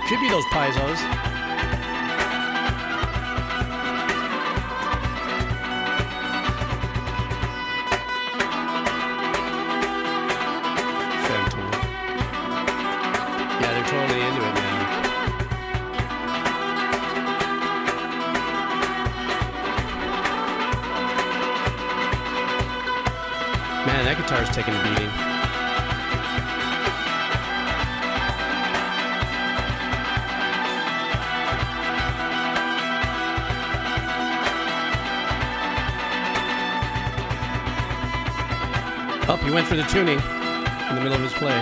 Could be those piezo's. Femtool. Yeah, they're totally into it now. Man, that guitar's taking a beating. Oh, he went for the tuning in the middle of his play.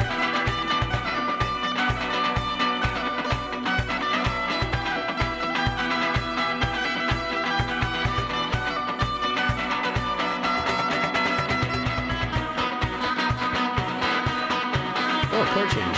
Oh, chord change.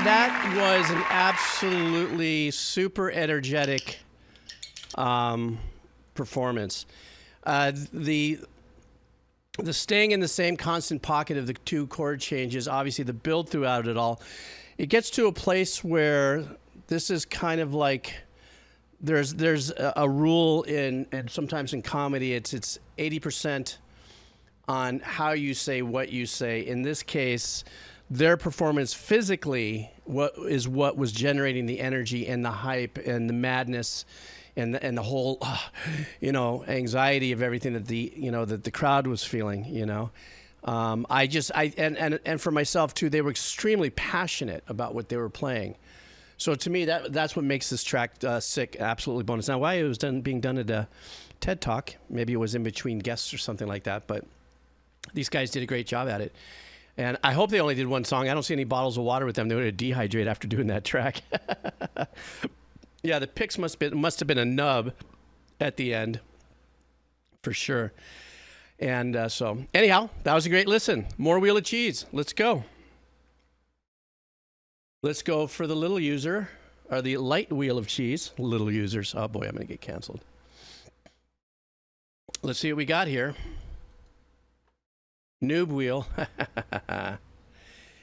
That was an absolutely super energetic performance. The staying in the same constant pocket of the two chord changes, obviously the build throughout it all, it gets to a place where this is kind of like there's a rule in, and sometimes in comedy it's 80% on how you say what you say. In this case, their performance physically what was generating the energy and the hype and the madness and the whole anxiety of everything that the crowd was feeling. And for myself too, they were extremely passionate about what they were playing. So to me, that's what makes this track sick, absolutely bonus. Now, why it was being done at a TED Talk, maybe it was in between guests or something like that, but these guys did a great job at it. And I hope they only did one song. I don't see any bottles of water with them. They would have dehydrated after doing that track. Yeah, the picks must have been a nub at the end, for sure. And so, anyhow, that was a great listen. More Wheel of Cheese. Let's go. Let's go for the little user, or the light wheel of cheese. Little users. Oh boy, I'm going to get canceled. Let's see what we got here. Noob wheel.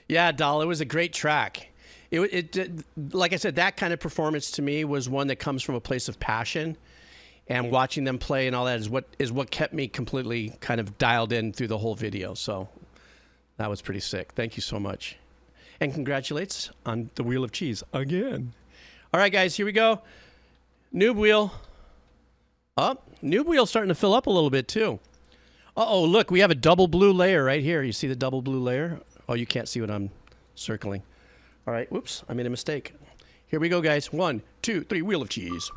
Yeah, Doll, it was a great track. It like I said, that kind of performance to me was one that comes from a place of passion, and watching them play and all that is what kept me completely kind of dialed in through the whole video. So that was pretty sick. Thank you so much. And congratulations on the Wheel of Cheese again. All right, guys, here we go. Noob wheel. Oh, Noob wheel's starting to fill up a little bit too. Uh-oh, look, we have a double blue layer right here. You see the double blue layer? Oh, you can't see what I'm circling. All right, whoops, I made a mistake. Here we go, guys. 1, 2, 3, Wheel of Cheese.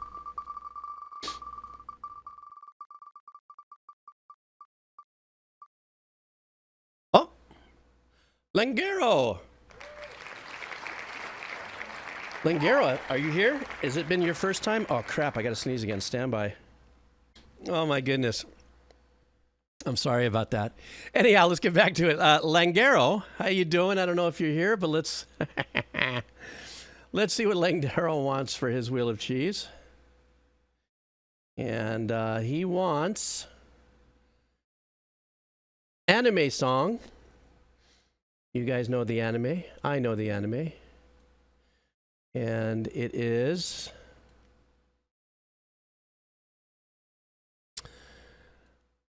Oh, Langaro. Langaro, are you here? Has it been your first time? Oh, crap, I got to sneeze again. Stand by. Oh, my goodness. I'm sorry about that. Anyhow, let's get back to it. Langaro, how you doing? I don't know if you're here, but let's see what Langaro wants for his Wheel of Cheese. And he wants anime song. You guys know the anime. I know the anime. And it is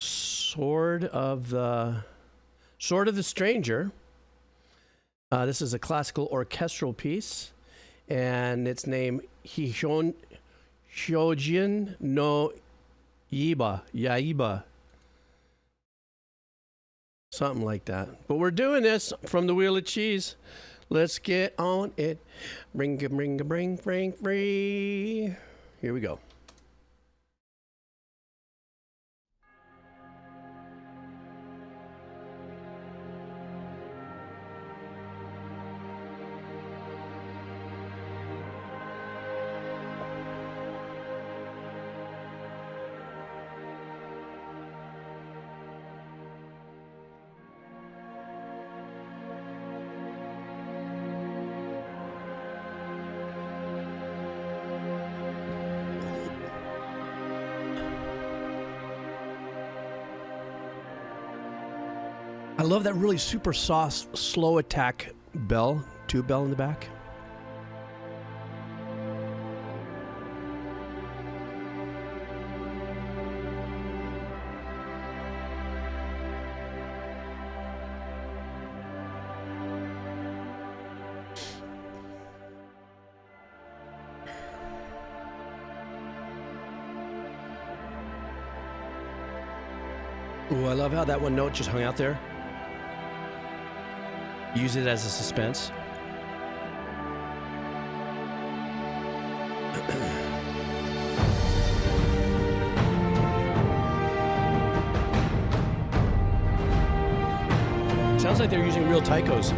Sword of the Stranger. This is a classical orchestral piece, and it's named Shojin no Yaiba. Something like that. But we're doing this from the Wheel of Cheese. Let's get on it. Bring, free. Here we go. I love that really super soft, slow attack bell, tube bell in the back. Ooh, I love how that one note just hung out there. Use it as a suspense. Sounds like they're using real taikos.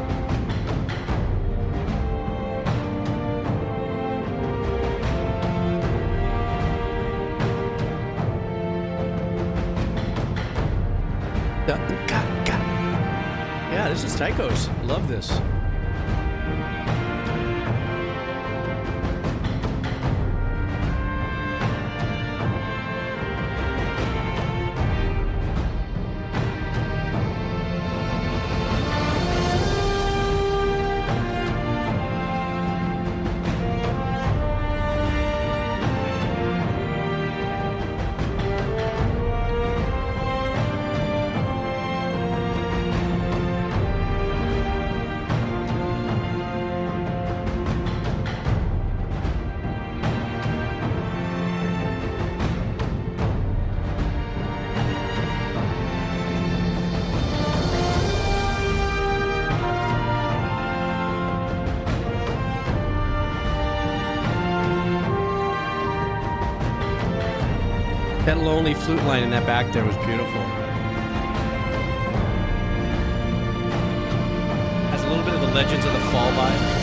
Yeah, this is taikos. Love this. That lonely flute line in that back there was beautiful. Has a little bit of the Legends of the Fall vibe.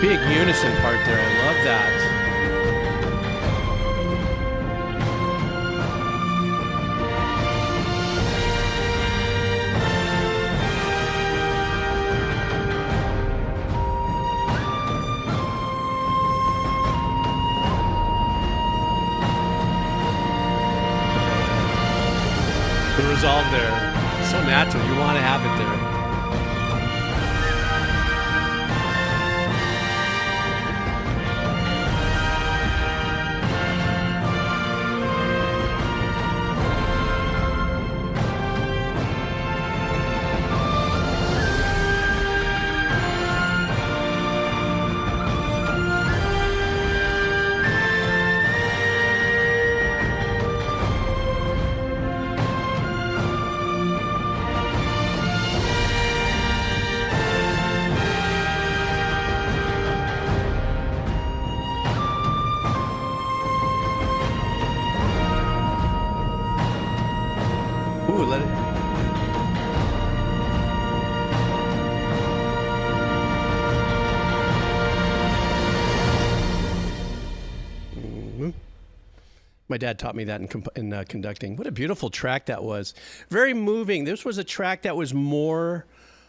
Big unison part there. I love that. The resolve there. So natural. You want to have it there. My dad taught me that in conducting. What a beautiful track that was. Very moving. This was a track that was more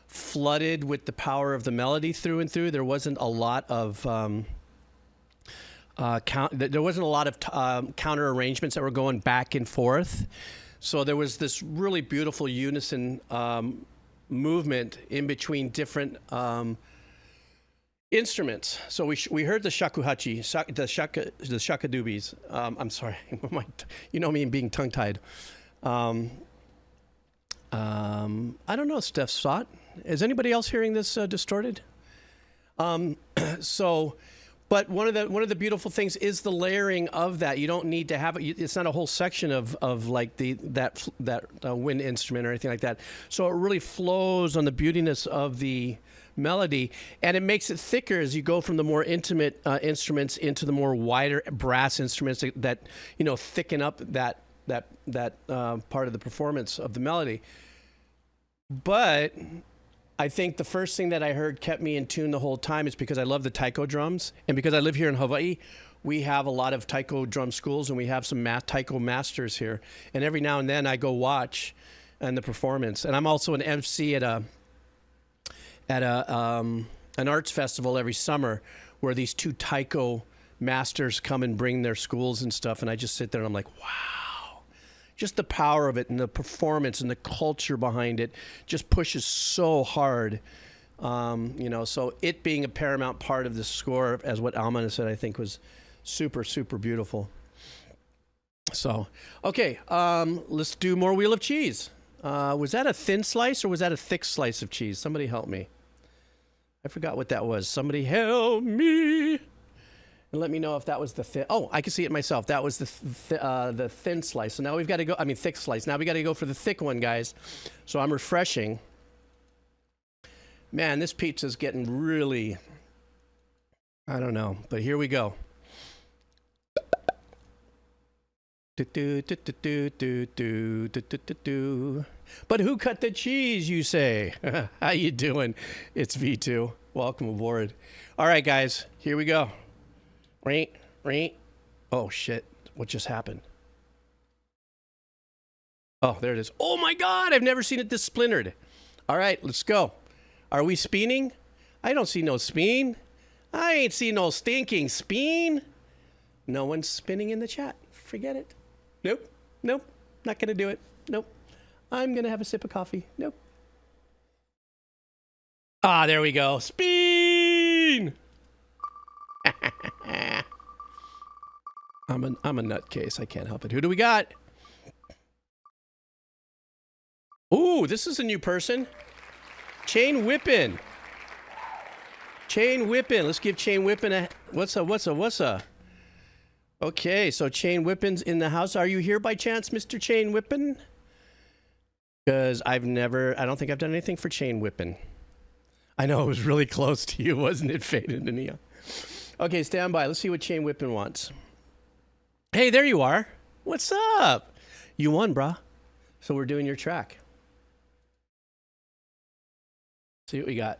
flooded with the power of the melody through and through. There wasn't a lot of there wasn't a lot of counter arrangements that were going back and forth. So there was this really beautiful unison movement in between different instruments. So we heard the shakuhachi, the shakadubis. I'm sorry, you know me and being tongue-tied. I don't know, Steph Sott. Is anybody else hearing this distorted? But one of the beautiful things is the layering of that. You don't need to have it. It's not a whole section of like that wind instrument or anything like that. So it really flows on the beautiness of the melody, and it makes it thicker as you go from the more intimate instruments into the more wider brass instruments that thicken up that part of the performance of the melody. But I think the first thing that I heard kept me in tune the whole time is because I love the taiko drums, and because I live here in Hawaii, we have a lot of taiko drum schools, and we have some taiko masters here. And every now and then I go watch the performance, and I'm also an MC at an arts festival every summer where these two taiko masters come and bring their schools and stuff, and I just sit there and I'm like, wow, just the power of it and the performance and the culture behind it just pushes so hard. So it being a paramount part of the score, as what Alman said, I think was super, super beautiful. So, okay, let's do more Wheel of Cheese. Was that a thin slice or was that a thick slice of cheese? Somebody help me. I forgot what that was. Somebody help me. And let me know if that was the thin. Oh, I can see it myself. That was the thin slice. So now we've got to go. Thick slice. Now we got to go for the thick one, guys. So I'm refreshing. Man, this pizza's getting really, I don't know. But here we go. But who cut the cheese, you say? How you doing? It's V2. Welcome aboard. All right, guys, here we go. Oh, shit. What just happened? Oh, there it is. Oh, my God. I've never seen it this splintered. All right, let's go. Are we spinning? I don't see no spin. I ain't see no stinking spin. No one's spinning in the chat. Forget it. Nope. Not going to do it. Nope. I'm going to have a sip of coffee. Nope. Ah, there we go. Spin! I'm a nutcase. I can't help it. Who do we got? Ooh, this is a new person. Chain Whippin'. Let's give Chain Whippin' a... What's a... Okay, so Chain Whippin's in the house. Are you here by chance, Mr. Chain Whippin'? Because I don't think I've done anything for Chain Whippin'. I know it was really close to you, wasn't it, Faded in Neon? Okay, stand by. Let's see what Chain Whippin' wants. Hey, there you are. What's up? You won, brah. So we're doing your track. See what we got.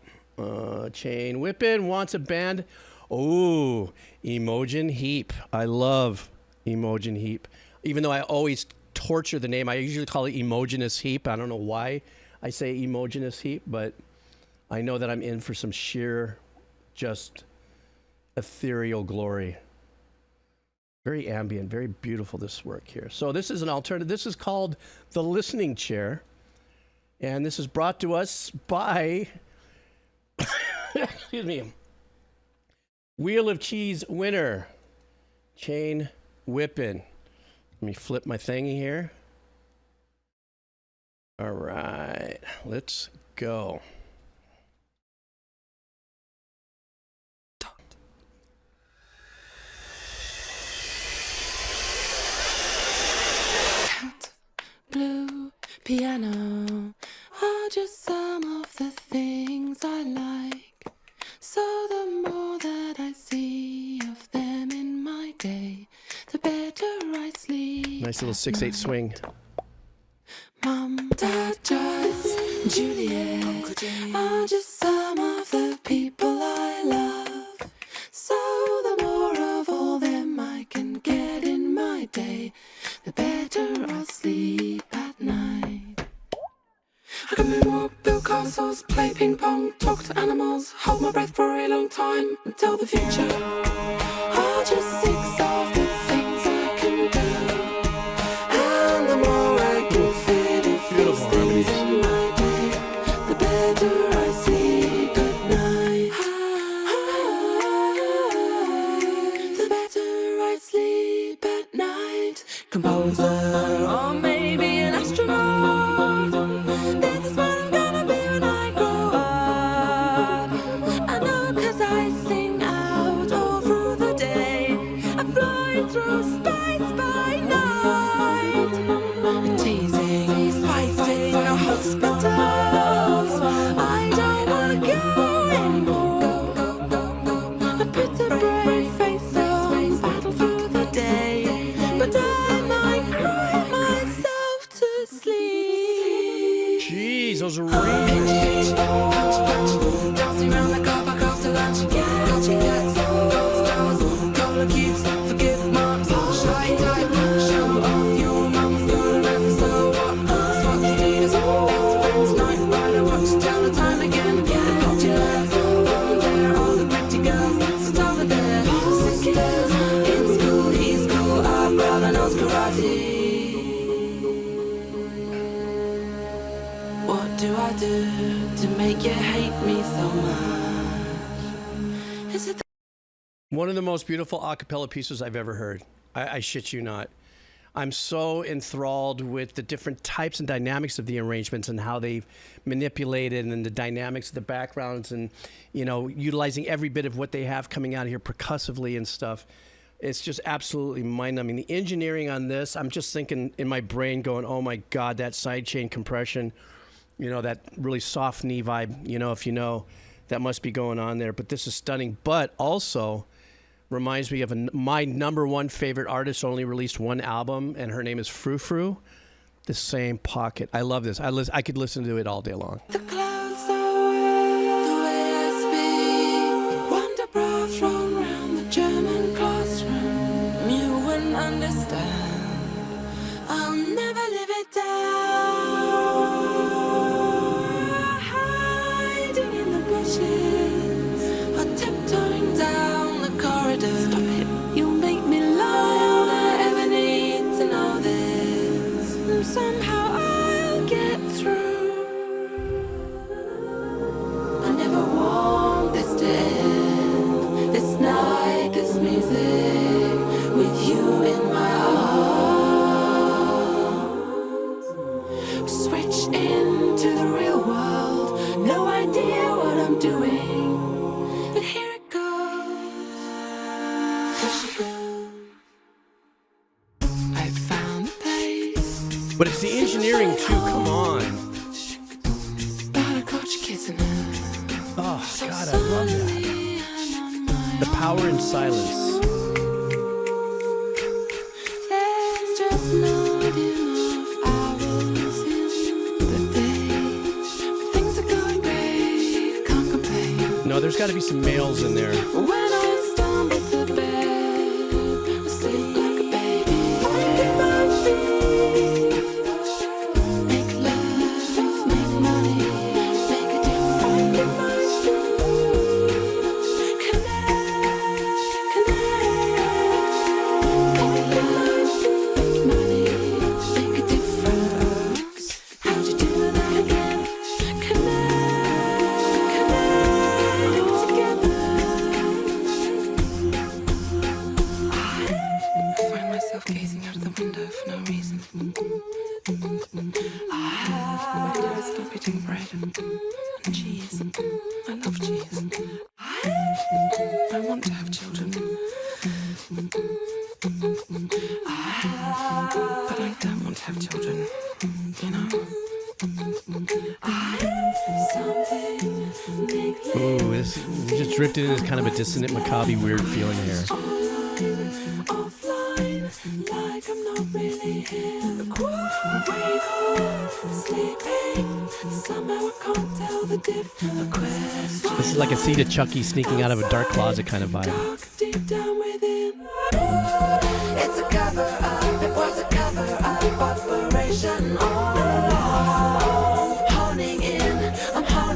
Chain Whippin' wants a band. Oh, Imogen Heap. I love Imogen Heap. Even though I always torture the name, I usually call it Emogenous Heap. I don't know why I say Emogenous Heap, but I know that I'm in for some sheer, just ethereal glory. Very ambient, very beautiful, this work here. So this is an alternative. This is called The Listening Chair. And this is brought to us by, excuse me, Wheel of Cheese winner, Chain Whippin'. Let me flip my thingy here. All right, let's go. Blue piano are just some of the things I like. So the more that I see of them in my day, the better I sleep. Nice little 6/8 swing. Mom, Dad, Joyce, Juliet are just some of the people I love. So the more of all them I can get in my day, dinosaurs, play ping pong, talk to animals, hold my breath for a long time until the future. I'll just six of the things I can do, and the more I can fit of these things in my day, the better I sleep at night. The better I sleep at night. Composer, or maybe an astronaut. This is what I'm gonna be when I grow up. I know 'cause I sing out all through the day. I'm flying through space by night. Teasing, fighting, no hospitals. I don't wanna go anymore. I put a brave face on, battle through the day, but I might cry myself to sleep. Jeez, those are really... Dancing around the car park after lunch, catching cats, gold stars, roller cubes, forgive marks, shy type, show off your mum's got a rest, so what? Swap status, best friends, night rider, watch, tell the time again, the populars, there all the pretty girls, sit over there, sisters, in school, he's cool, our brother knows karate. What do I do to make you hate me so much? Is it One of the most beautiful a cappella pieces I've ever heard. I shit you not. I'm so enthralled with the different types and dynamics of the arrangements and how they've manipulated and the dynamics of the backgrounds and, you know, utilizing every bit of what they have coming out here percussively and stuff. It's just absolutely mind-numbing. The engineering on this, I'm just thinking in my brain going, oh my God, that sidechain compression, you know, that really soft knee vibe, you know, if you know, that must be going on there. But this is stunning. But also reminds me of my number one favorite artist, only released one album, and her name is Frou Frou. The Same Pocket. I love this. I could listen to it all day long. the clouds are wet, the way I speak? Wonder bra thrown round the German classroom. You wouldn't understand. I'll never live it down. Hiding in the bushes or tiptoeing down the corridor. Stop it. You'll make me lie. All I ever need to know this. Somehow I'll get through. I never want this to end. This night, this music, with you in my arms. Switch into the real world. No idea what I'm doing, but here it goes. Here she goes. I found a place. But it's the engineering too, come on. But I caught you kissing her. Oh, God, I love that. The power in silence. There's just not enough hours in the day. Things are going great, can't complain. No, there's got to be some males in there. When I stumble to bed, I sleep like a baby. Finding my feet. Make love, make money, make a difference. Finding my feet. Connect. Make love, make money, make a difference. How'd you do that again? Connect together. I find myself gazing out of the window for no reason. Why did I stop eating bread and cheese? I love cheese. I want to have children. But I don't want to have children, you know? Ooh, this just drifted in as kind of a dissonant, macabre, weird feeling here. Offline, like I'm not really here. Sleeping, somehow I can't tell the difference. This is like a seed of Chucky sneaking out of a dark closet kind of vibe. Deep down within. It's a cover up, it was a cover up operation all along. Honing in, I'm honing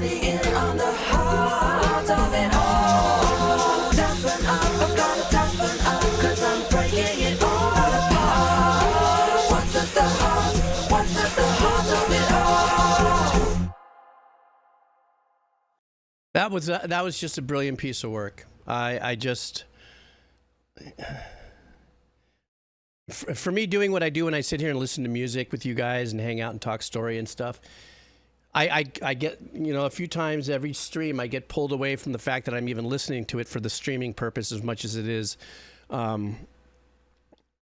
That was just a brilliant piece of work. I just, for me, doing what I do when I sit here and listen to music with you guys and hang out and talk story and stuff, I get, a few times every stream I get pulled away from the fact that I'm even listening to it for the streaming purpose as much as it is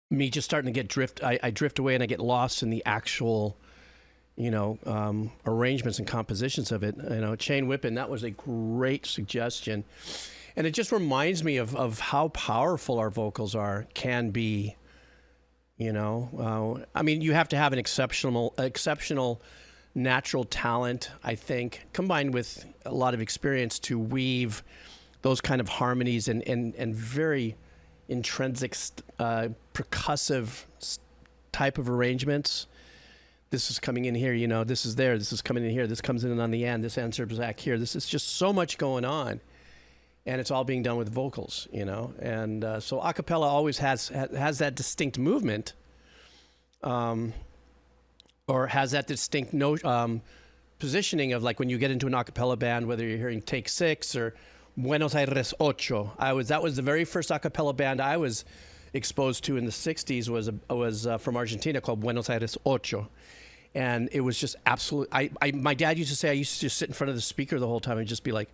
me just starting to get I drift away and I get lost in the actual arrangements and compositions of it. Chain Whippin', that was a great suggestion. And it just reminds me of how powerful our vocals can be. You have to have an exceptional natural talent, I think, combined with a lot of experience to weave those kind of harmonies and very intrinsic, percussive type of arrangements. This is coming in here, this is there, this is coming in here, this comes in on the end, this answers back here. This is just so much going on. And it's all being done with vocals, And so a cappella always has that distinct movement, or has that distinct positioning of, like, when you get into an a cappella band, whether you're hearing Take 6 or Buenos Aires Ocho. That was the very first a cappella band I was exposed to in the 60s was from Argentina, called Buenos Aires Ocho. And it was just absolute. My dad used to say I used to just sit in front of the speaker the whole time and just be like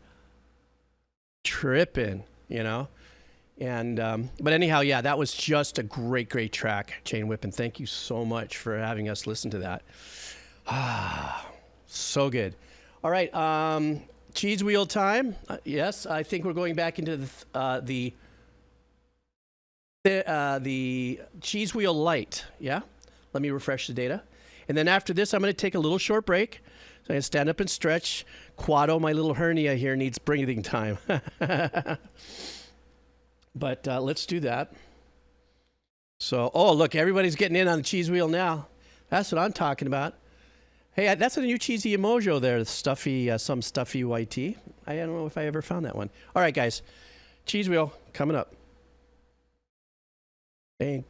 tripping, And but anyhow, yeah, that was just a great track, Chain Whippin'. Thank you so much for having us listen to that. So good. All right, cheese wheel time. Yes, I think we're going back into the cheese wheel light. Yeah, let me refresh the data. And then after this, I'm going to take a little short break. So I'm going to stand up and stretch. Quado, my little hernia here, needs breathing time. But let's do that. So, look, everybody's getting in on the cheese wheel now. That's what I'm talking about. Hey, that's a new cheesy emojo there, some stuffy YT. I don't know if I ever found that one. All right, guys. Cheese wheel coming up. Here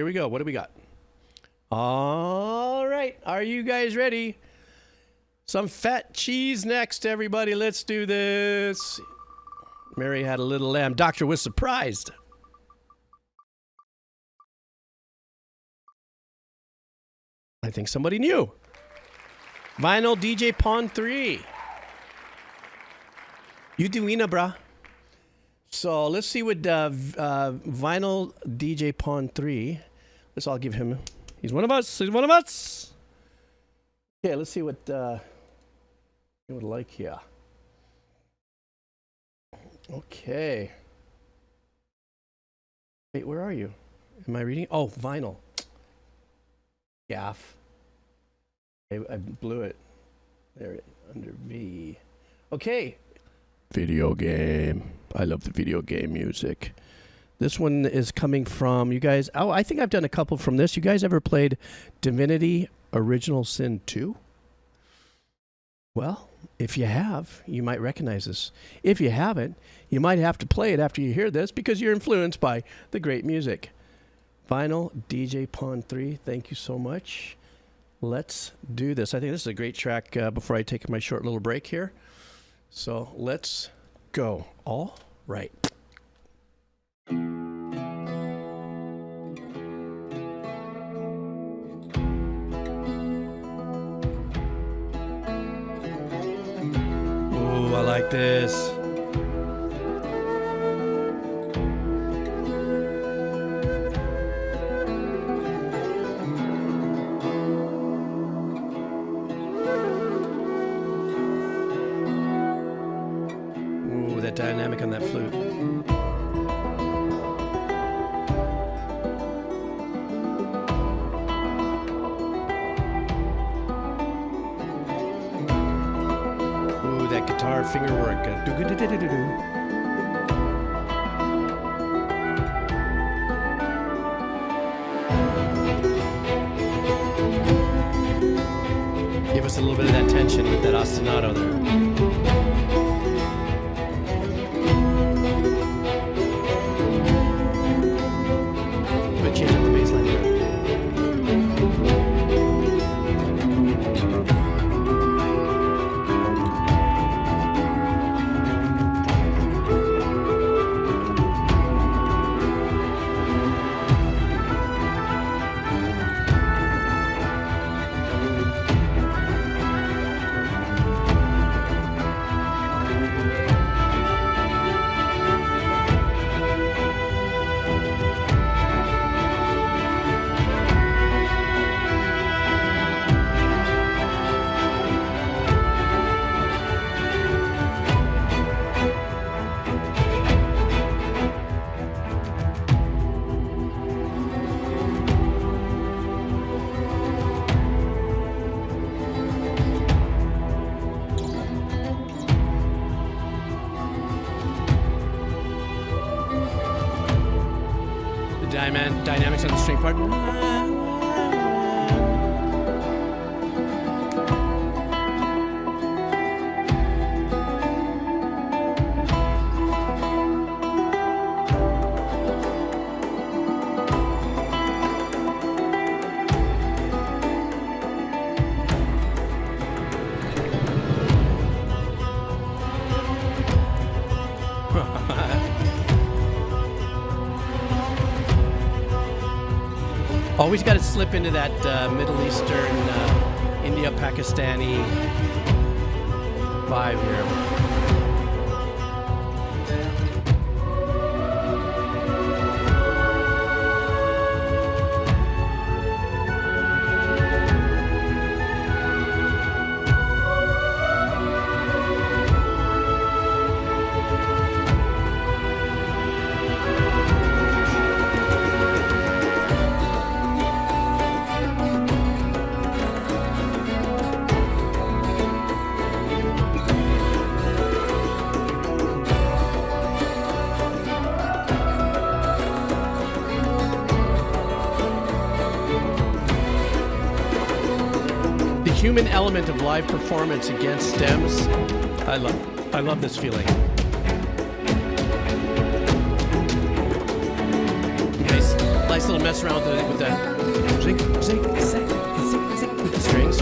we go. What do we got? All right. Are you guys ready? Some fat cheese next, everybody. Let's do this. Mary had a little lamb. Doctor was surprised. I think somebody knew. Vinyl DJ Pawn 3. You doina, brah. So let's see what Vinyl DJ Pawn 3. Let's all give him. He's one of us. He's one of us. Okay, let's see what he would like here. Okay. Wait, where are you? Am I reading? Oh, vinyl. Gaff. I blew it. There, under V. Okay. Video game. I love the video game music. This one is coming from you guys. Oh, I think I've done a couple from this. You guys ever played Divinity Original Sin 2? Well, if you have, you might recognize this. If you haven't, you might have to play it after you hear this because you're influenced by the great music. Vinyl DJ Pawn 3, thank you so much. Let's do this. I think this is a great track before I take my short little break here. So let's go. All right. Ooh, I like this. Dynamic on that flute. Ooh, that guitar finger work. Give us a little bit of that tension with that ostinato there. Change up the bass line here. dynamics on the string part. Always got to slip into that Middle Eastern, India, Pakistani vibe here. Human element of live performance against stems. I love this feeling. Nice little mess around with the zing, zing, zing, zing, zing, with the strings.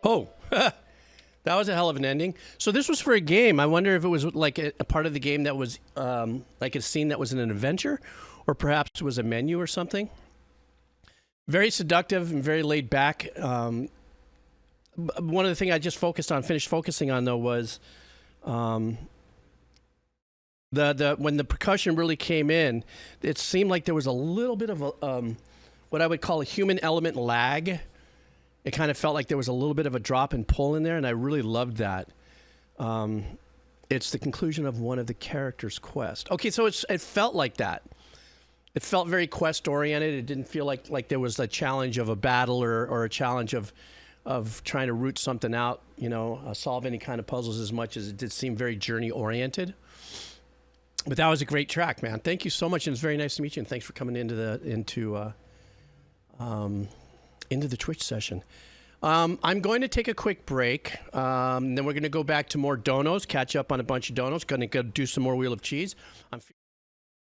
Oh. That was a hell of an ending. So this was for a game. I wonder if it was like a part of the game that was like a scene that was in an adventure, or perhaps it was a menu or something. Very seductive and very laid back. One of the things I just finished focusing on though was when the percussion really came in, it seemed like there was a little bit of a what I would call a human element lag. It kind of felt like there was a little bit of a drop and pull in there, and I really loved that. It's the conclusion of one of the characters' quest. Okay, so it felt like that. It felt very quest-oriented. It didn't feel like there was a challenge of a battle or a challenge of trying to root something out, solve any kind of puzzles, as much as it did seem very journey-oriented. But that was a great track, man. Thank you so much, and it's very nice to meet you, and thanks for coming into the Twitch session. I'm going to take a quick break. Then we're going to go back to more donos, catch up on a bunch of donos. Going to go do some more Wheel of Cheese.